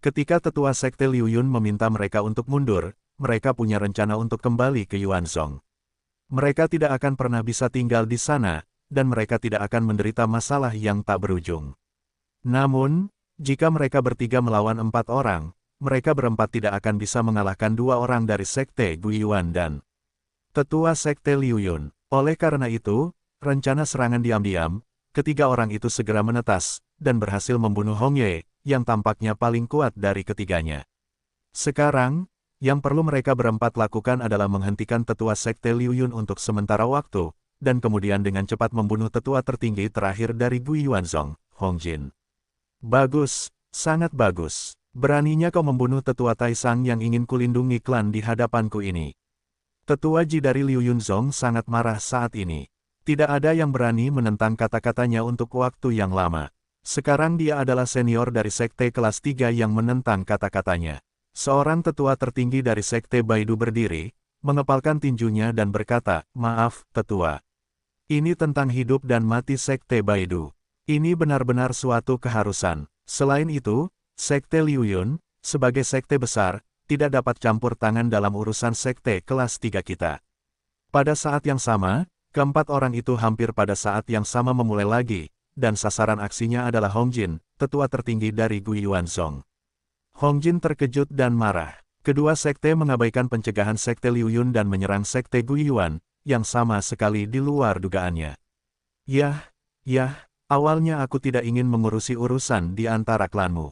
Ketika tetua Sekte Liu Yun meminta mereka untuk mundur, mereka punya rencana untuk kembali ke Yuanzong. Mereka tidak akan pernah bisa tinggal di sana, dan mereka tidak akan menderita masalah yang tak berujung. Namun, jika mereka bertiga melawan 4 orang, mereka berempat tidak akan bisa mengalahkan 2 orang dari Sekte Gu Yuan dan Tetua Sekte Liu Yun. Oleh karena itu, rencana serangan diam-diam, ketiga orang itu segera menetas, dan berhasil membunuh Hong Ye, yang tampaknya paling kuat dari ketiganya. Sekarang, yang perlu mereka berempat lakukan adalah menghentikan tetua Sekte Liu Yun untuk sementara waktu, dan kemudian dengan cepat membunuh tetua tertinggi terakhir dari Gu Yuanzong, Hong Jin. "Bagus, sangat bagus. Beraninya kau membunuh tetua Taisang yang ingin kulindungi klan di hadapanku ini." Tetua Ji dari Liu Yunzong sangat marah saat ini. Tidak ada yang berani menentang kata-katanya untuk waktu yang lama. Sekarang dia adalah senior dari Sekte kelas 3 yang menentang kata-katanya. Seorang tetua tertinggi dari Sekte Baidu berdiri, mengepalkan tinjunya dan berkata, "Maaf, tetua. Ini tentang hidup dan mati Sekte Baidu. Ini benar-benar suatu keharusan. Selain itu, Sekte Liu Yun, sebagai sekte besar, tidak dapat campur tangan dalam urusan sekte kelas 3 kita." Pada saat yang sama, keempat orang itu hampir pada saat yang sama memulai lagi, dan sasaran aksinya adalah Hong Jin, tetua tertinggi dari Gu Yuanzong. Hong Jin terkejut dan marah. Kedua sekte mengabaikan pencegahan Sekte Liu Yun dan menyerang Sekte Gu Yuan, yang sama sekali di luar dugaannya. Yah, awalnya aku tidak ingin mengurusi urusan di antara klanmu.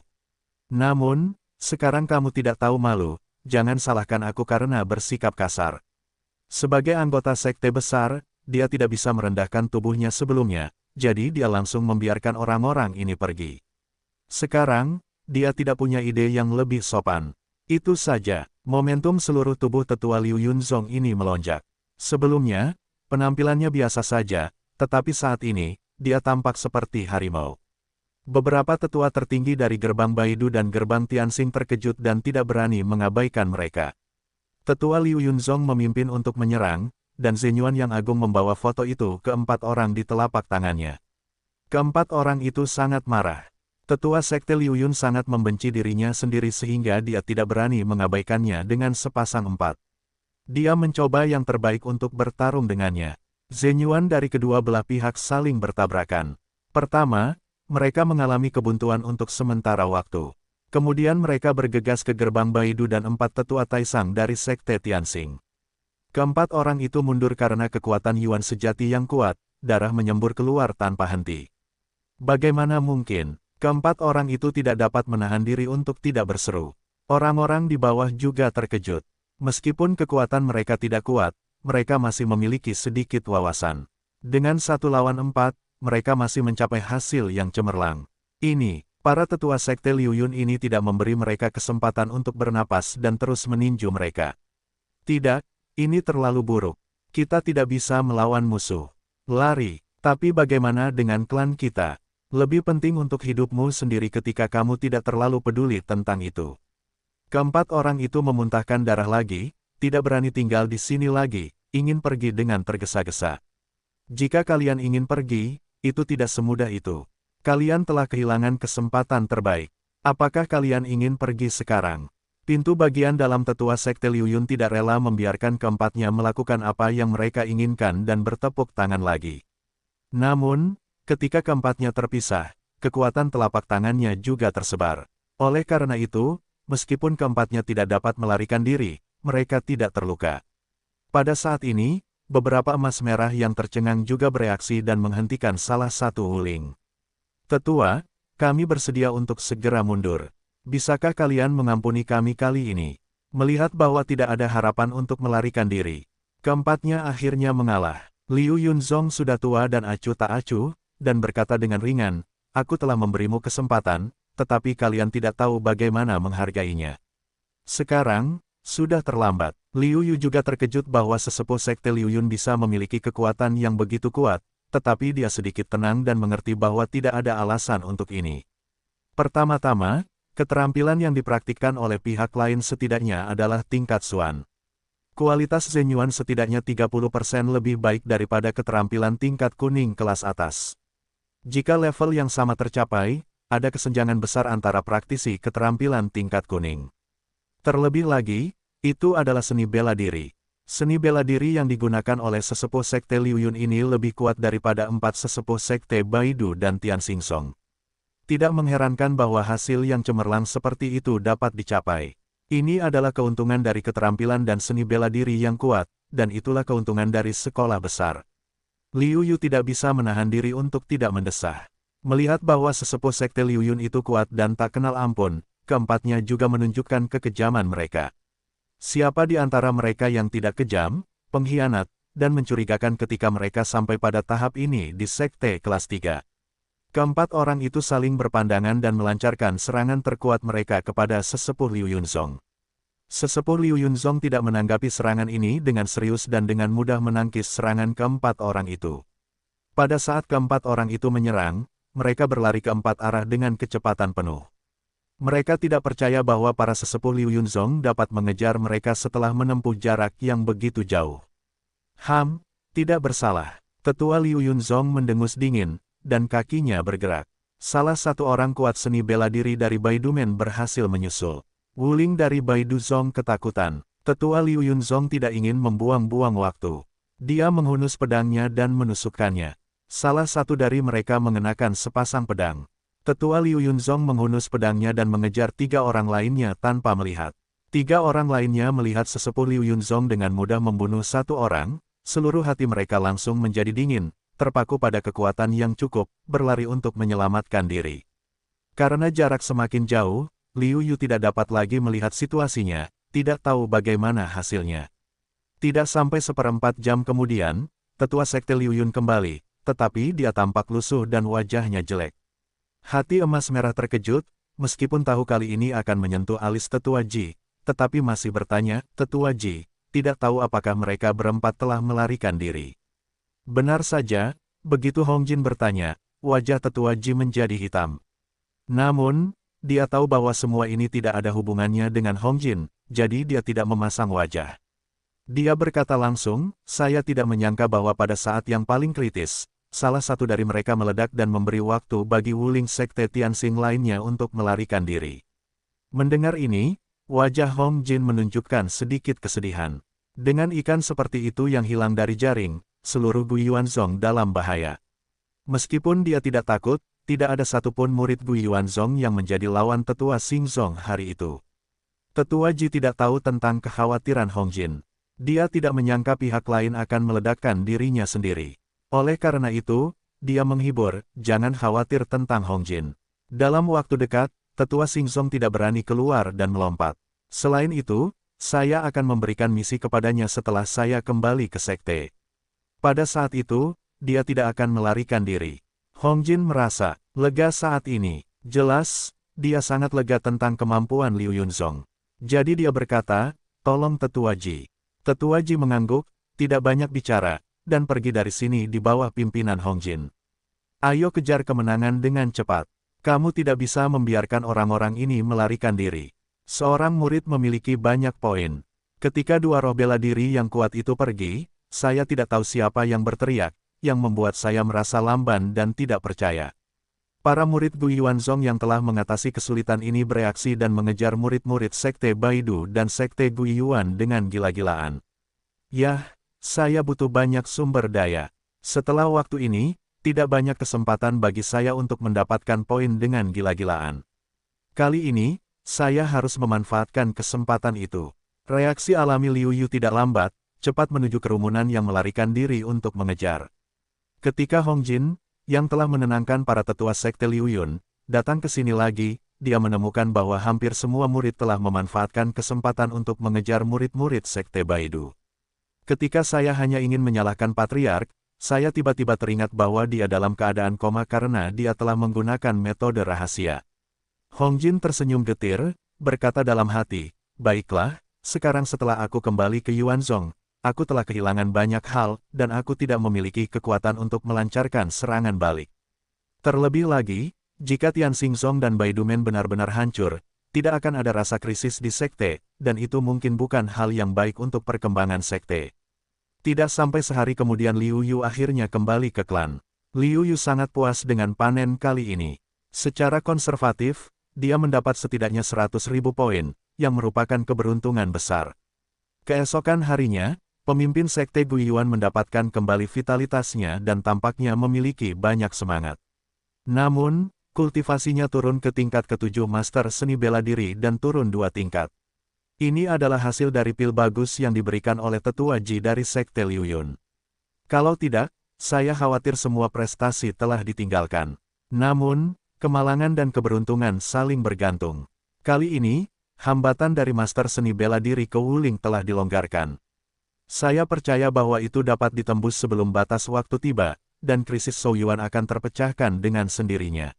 Namun, sekarang kamu tidak tahu malu, jangan salahkan aku karena bersikap kasar. Sebagai anggota sekte besar, dia tidak bisa merendahkan tubuhnya sebelumnya, jadi dia langsung membiarkan orang-orang ini pergi. Sekarang, dia tidak punya ide yang lebih sopan. Itu saja, momentum seluruh tubuh tetua Liu Yunzong ini melonjak. Sebelumnya, penampilannya biasa saja, tetapi saat ini, dia tampak seperti harimau. Beberapa tetua tertinggi dari gerbang Baidu dan gerbang Tianxing terkejut dan tidak berani mengabaikan mereka. Tetua Liu Yunzong memimpin untuk menyerang, dan Zenyuan yang agung membawa foto itu ke 4 orang di telapak tangannya. Keempat orang itu sangat marah. Tetua Sekte Liu Yun sangat membenci dirinya sendiri sehingga dia tidak berani mengabaikannya dengan sepasang 4. Dia mencoba yang terbaik untuk bertarung dengannya. Zenyuan dari kedua belah pihak saling bertabrakan. Pertama, mereka mengalami kebuntuan untuk sementara waktu. Kemudian mereka bergegas ke gerbang Baidu dan 4 tetua Taisang dari Sekte Tianxing. Keempat orang itu mundur karena kekuatan Yuan sejati yang kuat, darah menyembur keluar tanpa henti. Bagaimana mungkin, keempat orang itu tidak dapat menahan diri untuk tidak berseru. Orang-orang di bawah juga terkejut. Meskipun kekuatan mereka tidak kuat, mereka masih memiliki sedikit wawasan. Dengan 1 lawan 4, mereka masih mencapai hasil yang cemerlang. Para tetua Sekte Liu Yun ini tidak memberi mereka kesempatan untuk bernapas dan terus meninju mereka. Tidak, ini terlalu buruk. Kita tidak bisa melawan musuh. Lari, tapi bagaimana dengan klan kita? Lebih penting untuk hidupmu sendiri ketika kamu tidak terlalu peduli tentang itu. Keempat orang itu memuntahkan darah lagi, tidak berani tinggal di sini lagi, ingin pergi dengan tergesa-gesa. Jika kalian ingin pergi, itu tidak semudah itu. Kalian telah kehilangan kesempatan terbaik. Apakah kalian ingin pergi sekarang? Pintu bagian dalam tetua Sekte Liu Yun tidak rela membiarkan keempatnya melakukan apa yang mereka inginkan dan bertepuk tangan lagi. Namun, ketika keempatnya terpisah, kekuatan telapak tangannya juga tersebar. Oleh karena itu, meskipun keempatnya tidak dapat melarikan diri, mereka tidak terluka. Pada saat ini, beberapa emas merah yang tercengang juga bereaksi dan menghentikan salah satu Wuling. Tetua, kami bersedia untuk segera mundur. Bisakah kalian mengampuni kami kali ini? Melihat bahwa tidak ada harapan untuk melarikan diri, keempatnya akhirnya mengalah. Liu Yunzong sudah tua dan acuh tak acuh, dan berkata dengan ringan, aku telah memberimu kesempatan, tetapi kalian tidak tahu bagaimana menghargainya. Sekarang, sudah terlambat. Liu Yu juga terkejut bahwa sesepuh Sekte Liu Yun bisa memiliki kekuatan yang begitu kuat, tetapi dia sedikit tenang dan mengerti bahwa tidak ada alasan untuk ini. Pertama-tama, keterampilan yang dipraktikkan oleh pihak lain setidaknya adalah tingkat Xuan. Kualitas Zhen Yuan setidaknya 30% lebih baik daripada keterampilan tingkat kuning kelas atas. Jika level yang sama tercapai, ada kesenjangan besar antara praktisi keterampilan tingkat kuning. Terlebih lagi, itu adalah seni bela diri. Seni bela diri yang digunakan oleh sesepuh Sekte Liu Yun ini lebih kuat daripada 4 sesepuh Sekte Baidu dan Tianxing Song. Tidak mengherankan bahwa hasil yang cemerlang seperti itu dapat dicapai. Ini adalah keuntungan dari keterampilan dan seni bela diri yang kuat, dan itulah keuntungan dari sekolah besar. Liu Yu tidak bisa menahan diri untuk tidak mendesah. Melihat bahwa sesepuh Sekte Liu Yun itu kuat dan tak kenal ampun, keempatnya juga menunjukkan kekejaman mereka. Siapa di antara mereka yang tidak kejam, pengkhianat, dan mencurigakan ketika mereka sampai pada tahap ini di Sekte kelas 3? Keempat orang itu saling berpandangan dan melancarkan serangan terkuat mereka kepada sesepuh Liu Yunzong. Sesepuh Liu Yunzong tidak menanggapi serangan ini dengan serius dan dengan mudah menangkis serangan keempat orang itu. Pada saat keempat orang itu menyerang, mereka berlari ke 4 arah dengan kecepatan penuh. Mereka tidak percaya bahwa para sesepuh Liu Yunzong dapat mengejar mereka setelah menempuh jarak yang begitu jauh. Tidak bersalah. Tetua Liu Yunzong mendengus dingin, dan kakinya bergerak. Salah satu orang kuat seni bela diri dari Baidumen berhasil menyusul. Wuling dari Baidu Zong ketakutan. Tetua Liu Yunzong tidak ingin membuang-buang waktu. Dia menghunus pedangnya dan menusukkannya. Salah satu dari mereka mengenakan sepasang pedang. Tetua Liu Yunzong menghunus pedangnya dan mengejar 3 orang lainnya tanpa melihat. 3 orang lainnya melihat sesepuh Liu Yunzong dengan mudah membunuh 1 orang, seluruh hati mereka langsung menjadi dingin, terpaku pada kekuatan yang cukup, berlari untuk menyelamatkan diri. Karena jarak semakin jauh, Liu Yu tidak dapat lagi melihat situasinya, tidak tahu bagaimana hasilnya. Tidak sampai 1/4 jam kemudian, tetua Sekte Liu Yun kembali, tetapi dia tampak lusuh dan wajahnya jelek. Hati emas merah terkejut, meskipun tahu kali ini akan menyentuh alis tetua Ji, tetapi masih bertanya, tetua Ji, tidak tahu apakah mereka berempat telah melarikan diri. Benar saja, begitu Hong Jin bertanya, wajah tetua Ji menjadi hitam. Namun, dia tahu bahwa semua ini tidak ada hubungannya dengan Hong Jin, jadi dia tidak memasang wajah. Dia berkata langsung, saya tidak menyangka bahwa pada saat yang paling kritis, salah satu dari mereka meledak dan memberi waktu bagi Wuling Sekte Tianxing lainnya untuk melarikan diri. Mendengar ini, wajah Hong Jin menunjukkan sedikit kesedihan. Dengan ikan seperti itu yang hilang dari jaring, seluruh Gu Yuanzong dalam bahaya. Meskipun dia tidak takut, tidak ada satupun murid Gu Yuanzong yang menjadi lawan tetua Xingzong hari itu. Tetua Ji tidak tahu tentang kekhawatiran Hong Jin. Dia tidak menyangka pihak lain akan meledakkan dirinya sendiri. Oleh karena itu, dia menghibur, jangan khawatir tentang Hong Jin. Dalam waktu dekat, tetua Xingzong tidak berani keluar dan melompat. Selain itu, saya akan memberikan misi kepadanya setelah saya kembali ke sekte. Pada saat itu, dia tidak akan melarikan diri. Hong Jin merasa lega saat ini. Jelas, dia sangat lega tentang kemampuan Liu Yunzong. Jadi dia berkata, tolong Tetua Ji. Tetua Ji mengangguk, tidak banyak bicara, dan pergi dari sini di bawah pimpinan Hong Jin. Ayo kejar kemenangan dengan cepat. Kamu tidak bisa membiarkan orang-orang ini melarikan diri. Seorang murid memiliki banyak poin. Ketika dua roh bela diri yang kuat itu pergi, saya tidak tahu siapa yang berteriak, yang membuat saya merasa lamban dan tidak percaya. Para murid Gu Yuanzong yang telah mengatasi kesulitan ini bereaksi dan mengejar murid-murid Sekte Baidu dan Sekte Gu Yuan dengan gila-gilaan. Yah, saya butuh banyak sumber daya. Setelah waktu ini, tidak banyak kesempatan bagi saya untuk mendapatkan poin dengan gila-gilaan. Kali ini, saya harus memanfaatkan kesempatan itu. Reaksi alami Liu Yu tidak lambat, cepat menuju kerumunan yang melarikan diri untuk mengejar. Ketika Hong Jin, yang telah menenangkan para tetua sekte Liu Yun, datang ke sini lagi, dia menemukan bahwa hampir semua murid telah memanfaatkan kesempatan untuk mengejar murid-murid sekte Baidu. Ketika saya hanya ingin menyalahkan Patriark, saya tiba-tiba teringat bahwa dia dalam keadaan koma karena dia telah menggunakan metode rahasia. Hong Jin tersenyum getir, berkata dalam hati, baiklah, sekarang setelah aku kembali ke Yuanzong, aku telah kehilangan banyak hal, dan aku tidak memiliki kekuatan untuk melancarkan serangan balik. Terlebih lagi, jika Tian Xingzong dan Baidumen benar-benar hancur, tidak akan ada rasa krisis di sekte, dan itu mungkin bukan hal yang baik untuk perkembangan sekte. Tidak sampai sehari kemudian Liu Yu akhirnya kembali ke klan. Liu Yu sangat puas dengan panen kali ini. Secara konservatif, dia mendapat setidaknya 100.000 poin, yang merupakan keberuntungan besar. Keesokan harinya, pemimpin Sekte Gu Yuan mendapatkan kembali vitalitasnya dan tampaknya memiliki banyak semangat. Namun, kultivasinya turun ke tingkat ke-7 Master Seni Bela Diri dan turun 2 tingkat. Ini adalah hasil dari pil bagus yang diberikan oleh Tetua Ji dari Sekte Liu Yun. Kalau tidak, saya khawatir semua prestasi telah ditinggalkan. Namun, kemalangan dan keberuntungan saling bergantung. Kali ini, hambatan dari Master Seni Bela Diri ke Wuling telah dilonggarkan. Saya percaya bahwa itu dapat ditembus sebelum batas waktu tiba, dan krisis Zhou Yuan akan terpecahkan dengan sendirinya.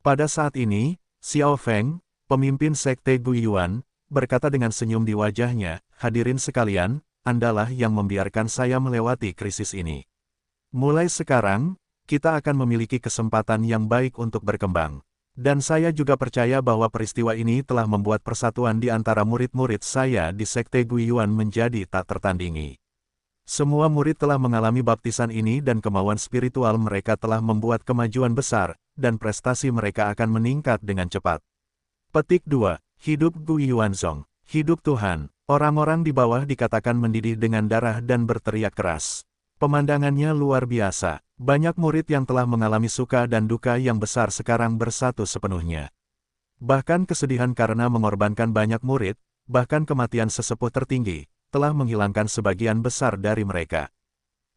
Pada saat ini, Xiao Feng, pemimpin Sekte Gu Yuan, berkata dengan senyum di wajahnya, hadirin sekalian, Andalah yang membiarkan saya melewati krisis ini. Mulai sekarang, kita akan memiliki kesempatan yang baik untuk berkembang. Dan saya juga percaya bahwa peristiwa ini telah membuat persatuan di antara murid-murid saya di Sekte Gu Yuan menjadi tak tertandingi. Semua murid telah mengalami baptisan ini dan kemauan spiritual mereka telah membuat kemajuan besar, dan prestasi mereka akan meningkat dengan cepat. Petik 2. Hidup Gu Yuanzong. Hidup Tuhan. Orang-orang di bawah dikatakan mendidih dengan darah dan berteriak keras. Pemandangannya luar biasa. Banyak murid yang telah mengalami suka dan duka yang besar sekarang bersatu sepenuhnya. Bahkan kesedihan karena mengorbankan banyak murid, bahkan kematian sesepuh tertinggi, telah menghilangkan sebagian besar dari mereka.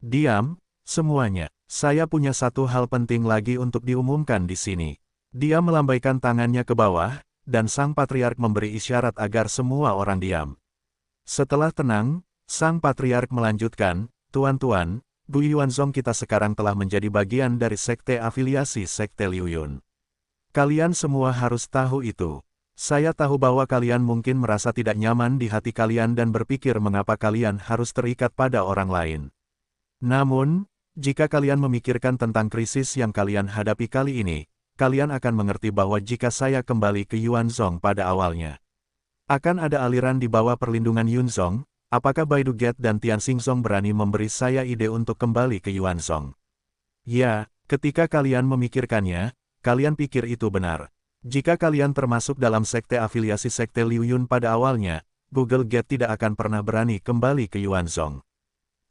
Diam, semuanya. Saya punya satu hal penting lagi untuk diumumkan di sini. Dia melambaikan tangannya ke bawah, dan Sang Patriark memberi isyarat agar semua orang diam. Setelah tenang, Sang Patriark melanjutkan, Tuan-tuan, Gu Yuanzong kita sekarang telah menjadi bagian dari sekte afiliasi Sekte Liu Yun. Kalian semua harus tahu itu. Saya tahu bahwa kalian mungkin merasa tidak nyaman di hati kalian dan berpikir mengapa kalian harus terikat pada orang lain. Namun, jika kalian memikirkan tentang krisis yang kalian hadapi kali ini, kalian akan mengerti bahwa jika saya kembali ke Yuanzong pada awalnya, akan ada aliran di bawah perlindungan Yunzong. Apakah Baidu Gate dan Tian Xingzong berani memberi saya ide untuk kembali ke Yuanzong? Ya, ketika kalian memikirkannya, kalian pikir itu benar. Jika kalian termasuk dalam sekte afiliasi Sekte Liu Yun pada awalnya, Google Gate tidak akan pernah berani kembali ke Yuanzong.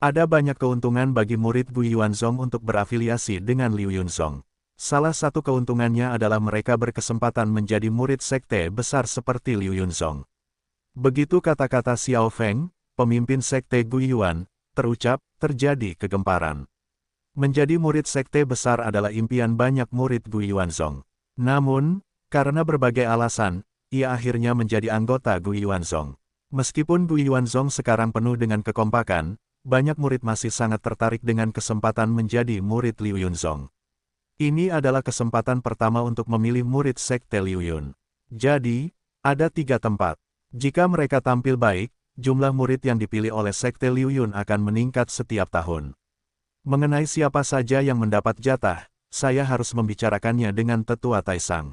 Ada banyak keuntungan bagi murid Gu Yuanzong untuk berafiliasi dengan Liu Yunzong. Salah satu keuntungannya adalah mereka berkesempatan menjadi murid sekte besar seperti Liu Yunzong. Begitu kata-kata Xiao Feng, pemimpin sekte Guiyuan, terucap, terjadi kegemparan. Menjadi murid sekte besar adalah impian banyak murid Guiyuanzong. Namun, karena berbagai alasan, ia akhirnya menjadi anggota Guiyuanzong. Meskipun Guiyuanzong sekarang penuh dengan kekompakan, banyak murid masih sangat tertarik dengan kesempatan menjadi murid Liu Yunzong. Ini adalah kesempatan pertama untuk memilih murid sekte Liu Yun. Jadi, ada 3 tempat. Jika mereka tampil baik, jumlah murid yang dipilih oleh sekte Liu Yun akan meningkat setiap tahun. Mengenai siapa saja yang mendapat jatah, saya harus membicarakannya dengan Tetua Taisang.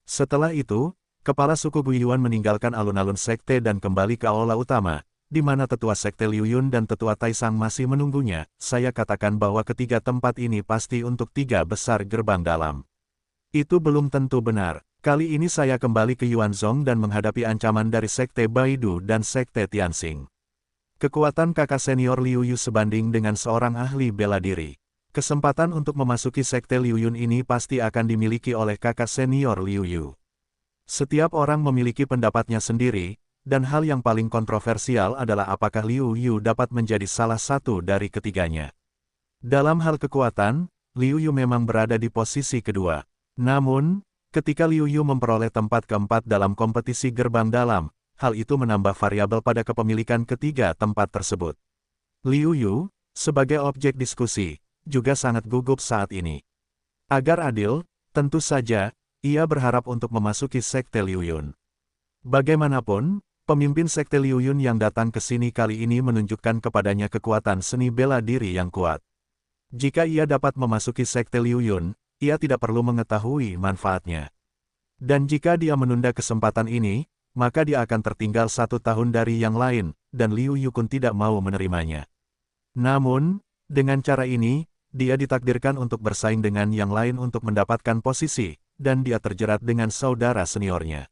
Setelah itu, kepala suku Guiyuan meninggalkan alun-alun sekte dan kembali ke aula utama, di mana Tetua Sekte Liu Yun dan Tetua Taisang masih menunggunya. Saya katakan bahwa ketiga tempat ini pasti untuk 3 besar gerbang dalam. Itu belum tentu benar. Kali ini saya kembali ke Yuanzong dan menghadapi ancaman dari Sekte Baidu dan Sekte Tianxing. Kekuatan kakak senior Liu Yu sebanding dengan seorang ahli bela diri. Kesempatan untuk memasuki sekte Liu Yun ini pasti akan dimiliki oleh kakak senior Liu Yu. Setiap orang memiliki pendapatnya sendiri, dan hal yang paling kontroversial adalah apakah Liu Yu dapat menjadi salah satu dari ketiganya. Dalam hal kekuatan, Liu Yu memang berada di posisi kedua. Namun, ketika Liu Yu memperoleh tempat keempat dalam kompetisi gerbang dalam, hal itu menambah variabel pada kepemilikan ketiga tempat tersebut. Liu Yu, sebagai objek diskusi, juga sangat gugup saat ini. Agar adil, tentu saja, ia berharap untuk memasuki sekte Liu Yun. Bagaimanapun, pemimpin sekte Liu Yun yang datang ke sini kali ini menunjukkan kepadanya kekuatan seni bela diri yang kuat. Jika ia dapat memasuki sekte Liu Yun, ia tidak perlu mengetahui manfaatnya. Dan jika dia menunda kesempatan ini, maka dia akan tertinggal 1 tahun dari yang lain, dan Liu Yukun tidak mau menerimanya. Namun, dengan cara ini, dia ditakdirkan untuk bersaing dengan yang lain untuk mendapatkan posisi, dan dia terjerat dengan saudara seniornya.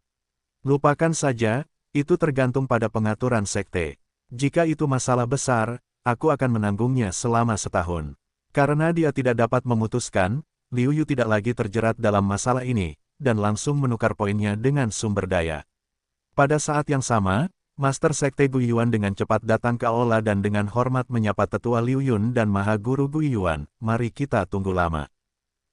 Lupakan saja, itu tergantung pada pengaturan sekte. Jika itu masalah besar, aku akan menanggungnya selama setahun. Karena dia tidak dapat memutuskan, Liu Yu tidak lagi terjerat dalam masalah ini, dan langsung menukar poinnya dengan sumber daya. Pada saat yang sama, Master Sekte Guiyuan dengan cepat datang ke aula dan dengan hormat menyapa Tetua Liu Yun dan Maha Guru Guiyuan. Mari kita tunggu lama.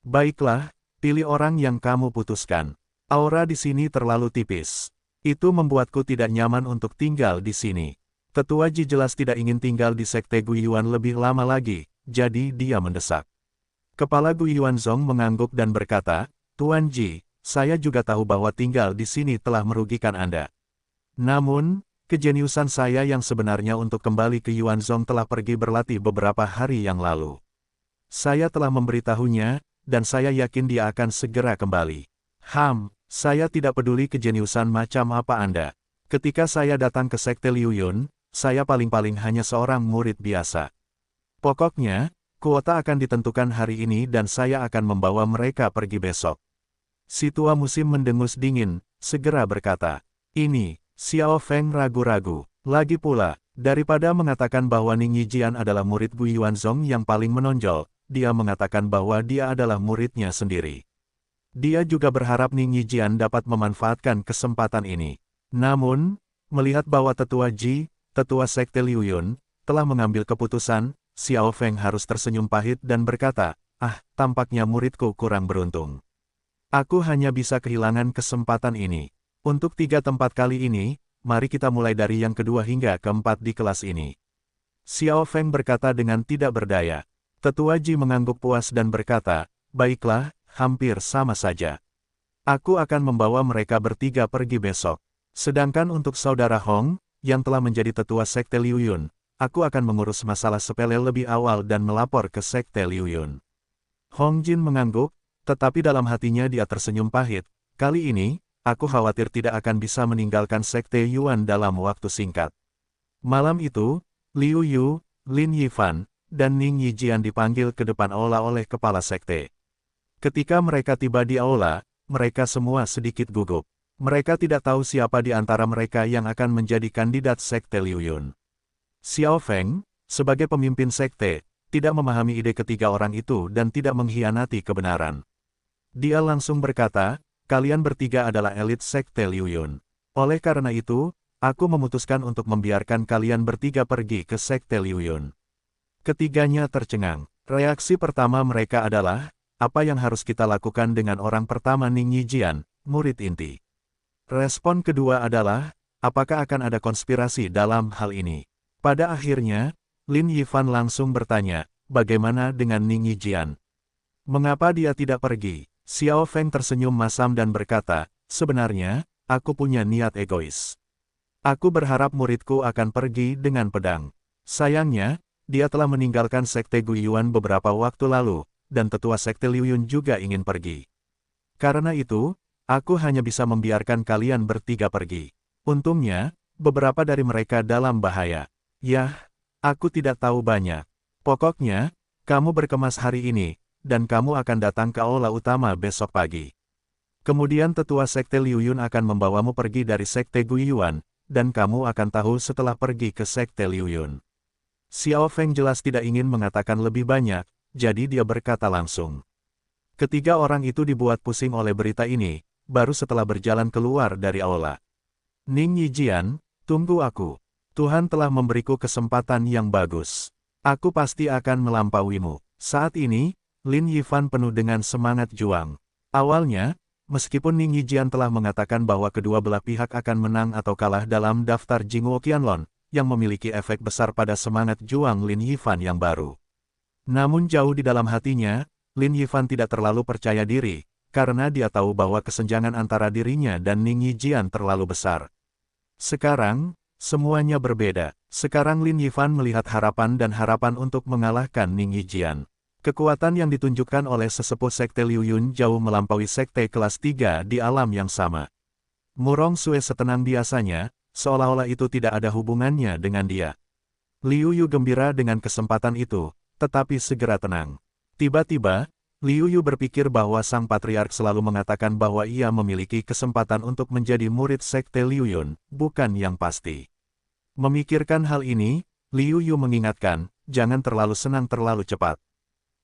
Baiklah, pilih orang yang kamu putuskan. Aura di sini terlalu tipis. Itu membuatku tidak nyaman untuk tinggal di sini. Tetua Ji jelas tidak ingin tinggal di Sekte Guiyuan lebih lama lagi, jadi dia mendesak. Kepala Guiyuanzong mengangguk dan berkata, Tuan Ji, saya juga tahu bahwa tinggal di sini telah merugikan Anda. Namun, kejeniusan saya yang sebenarnya untuk kembali ke Yuanzong telah pergi berlatih beberapa hari yang lalu. Saya telah memberitahunya, dan saya yakin dia akan segera kembali. Saya tidak peduli kejeniusan macam apa Anda. Ketika saya datang ke Sekte Liu Yun, saya paling-paling hanya seorang murid biasa. Pokoknya, kuota akan ditentukan hari ini dan saya akan membawa mereka pergi besok. Si tua musim mendengus dingin, segera berkata, ini, Xiao Feng ragu-ragu. Lagi pula, daripada mengatakan bahwa Ning Yijian adalah murid Guiyuanzong yang paling menonjol, dia mengatakan bahwa dia adalah muridnya sendiri. Dia juga berharap Ning Yijian dapat memanfaatkan kesempatan ini. Namun, melihat bahwa Tetua Ji, Tetua Sekte Liu Yun, telah mengambil keputusan, Xiao Feng harus tersenyum pahit dan berkata, tampaknya muridku kurang beruntung. Aku hanya bisa kehilangan kesempatan ini. Untuk 3 tempat kali ini, mari kita mulai dari yang kedua hingga keempat di kelas ini. Xiao Feng berkata dengan tidak berdaya. Tetua Ji mengangguk puas dan berkata, baiklah, hampir sama saja. Aku akan membawa mereka bertiga pergi besok. Sedangkan untuk saudara Hong, yang telah menjadi tetua Sekte Liu Yun, aku akan mengurus masalah sepele lebih awal dan melapor ke Sekte Liu Yun. Hong Jin mengangguk, tetapi dalam hatinya dia tersenyum pahit. Kali ini, aku khawatir tidak akan bisa meninggalkan Sekte Yuan dalam waktu singkat. Malam itu, Liu Yu, Lin Yifan, dan Ning Yijian dipanggil ke depan aula oleh kepala sekte. Ketika mereka tiba di aula, mereka semua sedikit gugup. Mereka tidak tahu siapa di antara mereka yang akan menjadi kandidat Sekte Liu Yun. Xiao Feng, sebagai pemimpin sekte, tidak memahami ide ketiga orang itu dan tidak mengkhianati kebenaran. Dia langsung berkata, kalian bertiga adalah elit Sekte Liu Yun. Oleh karena itu, aku memutuskan untuk membiarkan kalian bertiga pergi ke Sekte Liu Yun. Ketiganya tercengang. Reaksi pertama mereka adalah, apa yang harus kita lakukan dengan orang pertama Ning Yijian, murid inti? Respon kedua adalah, apakah akan ada konspirasi dalam hal ini? Pada akhirnya, Lin Yifan langsung bertanya, bagaimana dengan Ning Yijian? Mengapa dia tidak pergi? Xiao Feng tersenyum masam dan berkata, sebenarnya, aku punya niat egois. Aku berharap muridku akan pergi dengan pedang. Sayangnya, dia telah meninggalkan Sekte Guiyuan beberapa waktu lalu, dan tetua Sekte Liu Yun juga ingin pergi. Karena itu, aku hanya bisa membiarkan kalian bertiga pergi. Untungnya, beberapa dari mereka dalam bahaya. Yah, aku tidak tahu banyak. Pokoknya, kamu berkemas hari ini, dan kamu akan datang ke aula utama besok pagi. Kemudian tetua Sekte Liu Yun akan membawamu pergi dari Sekte Guiyuan, dan kamu akan tahu setelah pergi ke Sekte Liu Yun. Xiao Feng jelas tidak ingin mengatakan lebih banyak, jadi dia berkata langsung. Ketiga orang itu dibuat pusing oleh berita ini, baru setelah berjalan keluar dari aula. Ning Yijian, tunggu aku. Tuhan telah memberiku kesempatan yang bagus. Aku pasti akan melampauimu. Saat ini, Lin Yifan penuh dengan semangat juang. Awalnya, meskipun Ning Yijian telah mengatakan bahwa kedua belah pihak akan menang atau kalah dalam daftar Jingwo Qianlong, yang memiliki efek besar pada semangat juang Lin Yifan yang baru. Namun jauh di dalam hatinya, Lin Yifan tidak terlalu percaya diri, karena dia tahu bahwa kesenjangan antara dirinya dan Ning Yijian terlalu besar. Sekarang, semuanya berbeda. Sekarang Lin Yifan melihat harapan dan harapan untuk mengalahkan Ning Yijian. Kekuatan yang ditunjukkan oleh sesepuh Sekte Liu Yun jauh melampaui Sekte kelas 3 di alam yang sama. Murong Sue setenang biasanya, seolah-olah itu tidak ada hubungannya dengan dia. Liu Yu gembira dengan kesempatan itu, tetapi segera tenang. Tiba-tiba, Liu Yu berpikir bahwa sang patriark selalu mengatakan bahwa ia memiliki kesempatan untuk menjadi murid Sekte Liu Yun, bukan yang pasti. Memikirkan hal ini, Liu Yu mengingatkan, jangan terlalu senang terlalu cepat.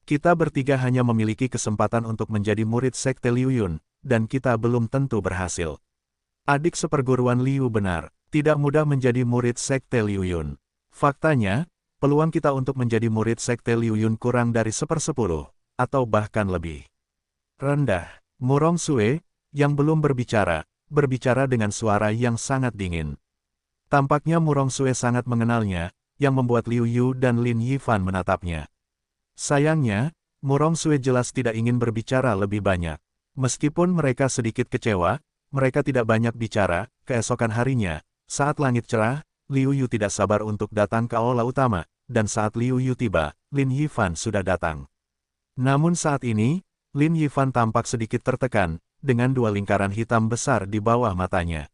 Kita bertiga hanya memiliki kesempatan untuk menjadi murid Sekte Liu Yun, dan kita belum tentu berhasil. Adik seperguruan Liu benar, tidak mudah menjadi murid Sekte Liu Yun. Faktanya, peluang kita untuk menjadi murid Sekte Liu Yun kurang dari 1/10. Atau bahkan lebih rendah. Murong Sue, yang belum berbicara dengan suara yang sangat dingin. Tampaknya Murong Sue sangat mengenalnya, yang membuat Liu Yu dan Lin Yifan menatapnya. Sayangnya, Murong Sue jelas tidak ingin berbicara lebih banyak. Meskipun mereka sedikit kecewa, mereka tidak banyak bicara. Keesokan harinya, saat langit cerah, Liu Yu tidak sabar untuk datang ke aula utama, dan saat Liu Yu tiba, Lin Yifan sudah datang. Namun saat ini, Lin Yifan tampak sedikit tertekan, dengan dua lingkaran hitam besar di bawah matanya.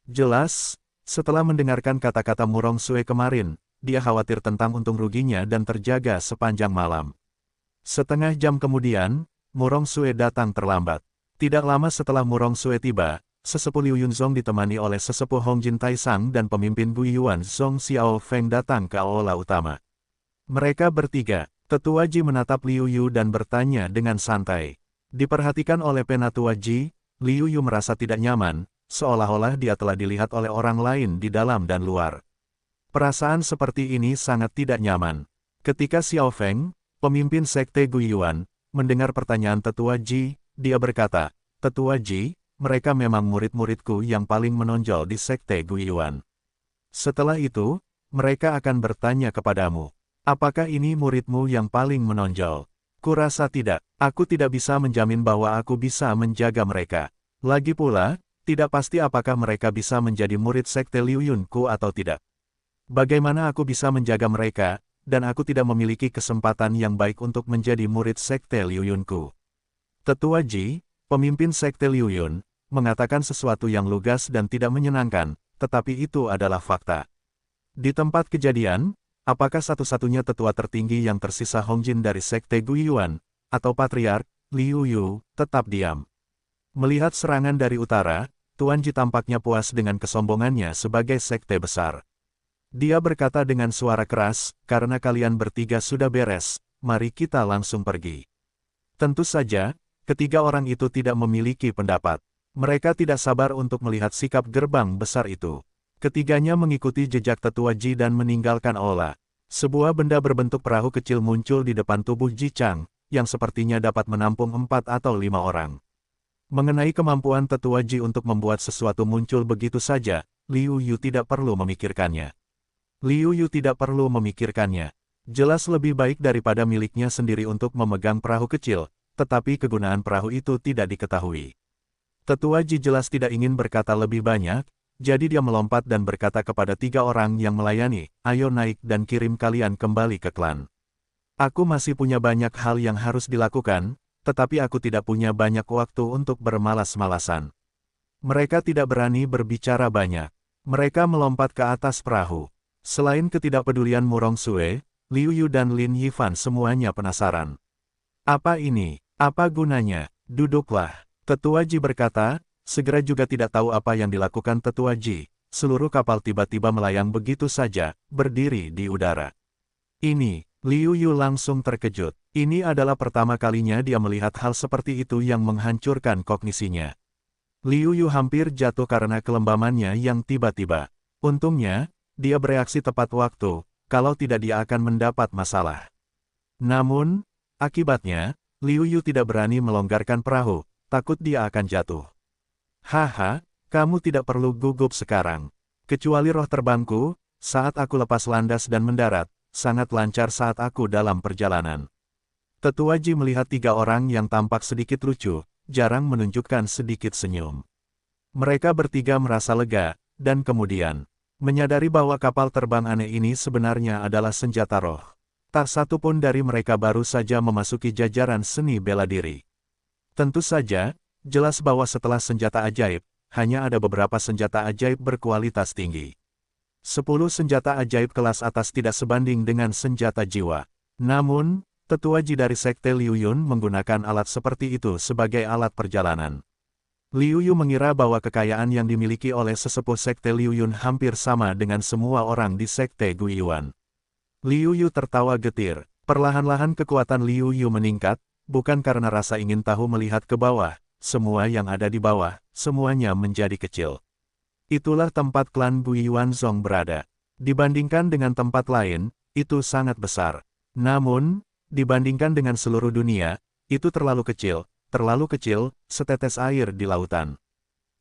Jelas, setelah mendengarkan kata-kata Murong Sue kemarin, dia khawatir tentang untung ruginya dan terjaga sepanjang malam. Setengah jam kemudian, Murong Sue datang terlambat. Tidak lama setelah Murong Sue tiba, sesepuh Liu Yunzong ditemani oleh sesepuh Hongjin Taisang dan pemimpin Guiyuan Zong Xiao Feng datang ke aula utama. Mereka bertiga. Tetua Ji menatap Liu Yu dan bertanya dengan santai. Diperhatikan oleh Penatua Ji, Liu Yu merasa tidak nyaman, seolah-olah dia telah dilihat oleh orang lain di dalam dan luar. Perasaan seperti ini sangat tidak nyaman. Ketika Xiao Feng, pemimpin Sekte Guiyuan, mendengar pertanyaan Tetua Ji, dia berkata, Tetua Ji, mereka memang murid-muridku yang paling menonjol di Sekte Guiyuan. Setelah itu, mereka akan bertanya kepadamu. Apakah ini muridmu yang paling menonjol? Kurasa tidak. Aku tidak bisa menjamin bahwa aku bisa menjaga mereka. Lagi pula, tidak pasti apakah mereka bisa menjadi murid Sekte Liu Yunku atau tidak. Bagaimana aku bisa menjaga mereka, dan aku tidak memiliki kesempatan yang baik untuk menjadi murid Sekte Liu Yunku. Tetua Ji, pemimpin Sekte Liu Yun, mengatakan sesuatu yang lugas dan tidak menyenangkan, tetapi itu adalah fakta. Di tempat kejadian, apakah satu-satunya tetua tertinggi yang tersisa Hongjin dari Sekte Guiyuan, atau Patriark, Liu Yu, tetap diam. Melihat serangan dari utara, Tuan Ji tampaknya puas dengan kesombongannya sebagai sekte besar. Dia berkata dengan suara keras, karena kalian bertiga sudah beres, mari kita langsung pergi. Tentu saja, Ketiga orang itu tidak memiliki pendapat. Mereka tidak sabar untuk melihat sikap gerbang besar itu. Ketiganya mengikuti jejak tetua Ji dan meninggalkan aula. Sebuah benda berbentuk perahu kecil muncul di depan tubuh Ji Chang, yang sepertinya dapat menampung 4 atau 5 orang. Mengenai kemampuan tetua Ji untuk membuat sesuatu muncul begitu saja, Liu Yu tidak perlu memikirkannya. Liu Yu tidak perlu memikirkannya. Jelas lebih baik daripada miliknya sendiri untuk memegang perahu kecil, tetapi kegunaan perahu itu tidak diketahui. Tetua Ji jelas tidak ingin berkata lebih banyak, jadi dia melompat dan berkata kepada 3 orang yang melayani, "Ayo naik dan kirim kalian kembali ke klan. Aku masih punya banyak hal yang harus dilakukan, tetapi aku tidak punya banyak waktu untuk bermalas-malasan." Mereka tidak berani berbicara banyak. Mereka melompat ke atas perahu. Selain ketidakpedulian Murong Sue, Liu Yu dan Lin Yifan semuanya penasaran. Apa ini? Apa gunanya? Duduklah. Tetua Ji berkata, segera juga tidak tahu apa yang dilakukan Tetua Ji. Seluruh kapal tiba-tiba melayang begitu saja, berdiri di udara. Ini, Liu Yu langsung terkejut. Ini adalah pertama kalinya dia melihat hal seperti itu yang menghancurkan kognisinya. Liu Yu hampir jatuh karena kelembamannya yang tiba-tiba. Untungnya, dia bereaksi tepat waktu, kalau tidak dia akan mendapat masalah. Namun, akibatnya, Liu Yu tidak berani melonggarkan perahu, takut dia akan jatuh. Haha, kamu tidak perlu gugup sekarang. Kecuali roh terbangku, saat aku lepas landas dan mendarat, sangat lancar saat aku dalam perjalanan. Tetua Ji melihat 3 orang yang tampak sedikit lucu, jarang menunjukkan sedikit senyum. Mereka bertiga merasa lega, dan kemudian menyadari bahwa kapal terbang aneh ini sebenarnya adalah senjata roh. Tak satu pun dari mereka baru saja memasuki jajaran seni bela diri. Tentu saja, jelas bahwa setelah senjata ajaib, hanya ada beberapa senjata ajaib berkualitas tinggi. 10 senjata ajaib kelas atas tidak sebanding dengan senjata jiwa. Namun, Tetua Ji dari Sekte Liu Yun menggunakan alat seperti itu sebagai alat perjalanan. Liu Yu mengira bahwa kekayaan yang dimiliki oleh sesepuh Sekte Liu Yun hampir sama dengan semua orang di Sekte Guiyuan. Liu Yu tertawa getir. Perlahan-lahan kekuatan Liu Yu meningkat, bukan karena rasa ingin tahu melihat ke bawah, semua yang ada di bawah, semuanya menjadi kecil. Itulah tempat klan Guiyuan Zong berada. Dibandingkan dengan tempat lain, itu sangat besar. Namun, dibandingkan dengan seluruh dunia, itu terlalu kecil, setetes air di lautan.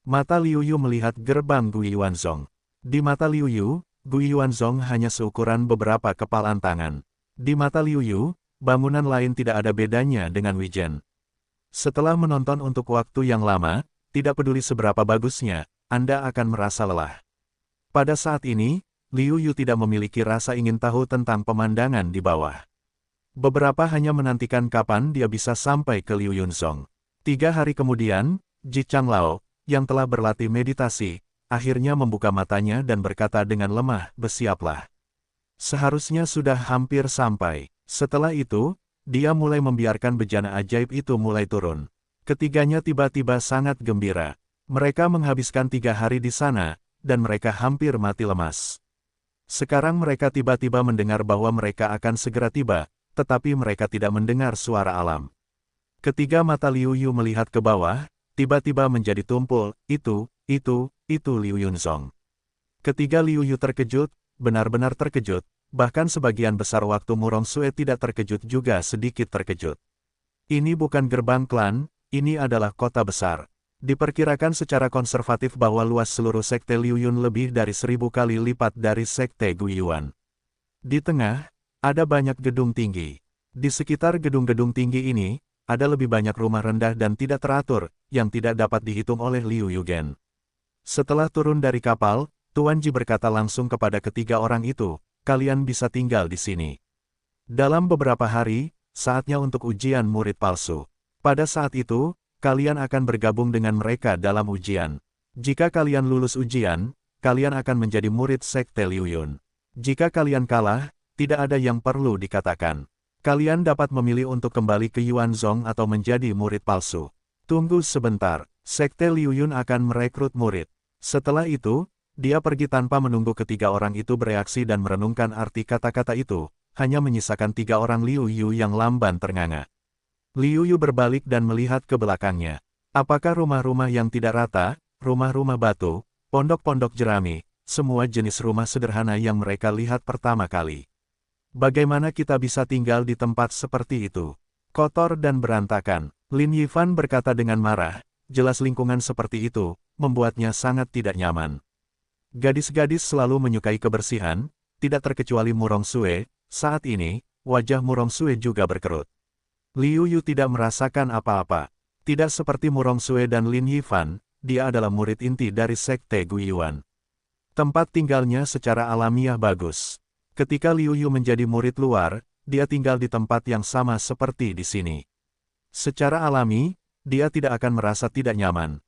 Mata Liu Yu melihat gerbang Guiyuan Zong. Di mata Liu Yu, Guiyuan Zong hanya seukuran beberapa kepalan tangan. Di mata Liu Yu, bangunan lain tidak ada bedanya dengan Wijen. Setelah menonton untuk waktu yang lama, tidak peduli seberapa bagusnya, Anda akan merasa lelah. Pada saat ini, Liu Yu tidak memiliki rasa ingin tahu tentang pemandangan di bawah. Beberapa hanya menantikan kapan dia bisa sampai ke Liu Yunzong. 3 hari kemudian, Ji Changlao, yang telah berlatih meditasi, akhirnya membuka matanya dan berkata dengan lemah, "Bersiaplah. Seharusnya sudah hampir sampai." Setelah itu, dia mulai membiarkan bejana ajaib itu mulai turun. Ketiganya tiba-tiba sangat gembira. Mereka menghabiskan 3 hari di sana, dan mereka hampir mati lemas. Sekarang mereka tiba-tiba mendengar bahwa mereka akan segera tiba, tetapi mereka tidak mendengar suara alam. Ketiga mata Liu Yu melihat ke bawah, tiba-tiba menjadi tumpul, itu Liu Yunzong. Ketiga Liu Yu terkejut, benar-benar terkejut, bahkan sebagian besar waktu Murong Sue tidak terkejut juga sedikit terkejut. Ini bukan gerbang klan, ini adalah kota besar. Diperkirakan secara konservatif bahwa luas seluruh Sekte Liu Yun lebih dari 1000 kali lipat dari Sekte Guiyuan. Di tengah, ada banyak gedung tinggi. Di sekitar gedung-gedung tinggi ini, ada lebih banyak rumah rendah dan tidak teratur, yang tidak dapat dihitung oleh Liu Yugen. Setelah turun dari kapal, Tuan Ji berkata langsung kepada ketiga orang itu, "Kalian bisa tinggal di sini. Dalam beberapa hari, saatnya untuk ujian murid palsu. Pada saat itu, kalian akan bergabung dengan mereka dalam ujian. Jika kalian lulus ujian, kalian akan menjadi murid Sekte Liu Yun. Jika kalian kalah, tidak ada yang perlu dikatakan. Kalian dapat memilih untuk kembali ke Yuanzong atau menjadi murid palsu. Tunggu sebentar, Sekte Liu Yun akan merekrut murid." Setelah itu, dia pergi tanpa menunggu ketiga orang itu bereaksi dan merenungkan arti kata-kata itu, hanya menyisakan 3 orang Liu Yu yang lamban ternganga. Liu Yu berbalik dan melihat ke belakangnya. Apakah rumah-rumah yang tidak rata, rumah-rumah batu, pondok-pondok jerami, semua jenis rumah sederhana yang mereka lihat pertama kali? Bagaimana kita bisa tinggal di tempat seperti itu? Kotor dan berantakan. Lin Yifan berkata dengan marah, jelas lingkungan seperti itu, membuatnya sangat tidak nyaman. Gadis-gadis selalu menyukai kebersihan, tidak terkecuali Murong Sue, saat ini, wajah Murong Sue juga berkerut. Liu Yu tidak merasakan apa-apa. Tidak seperti Murong Sue dan Lin Yifan, dia adalah murid inti dari Sekte Guiyuan. Tempat tinggalnya secara alamiah bagus. Ketika Liu Yu menjadi murid luar, dia tinggal di tempat yang sama seperti di sini. Secara alami, dia tidak akan merasa tidak nyaman.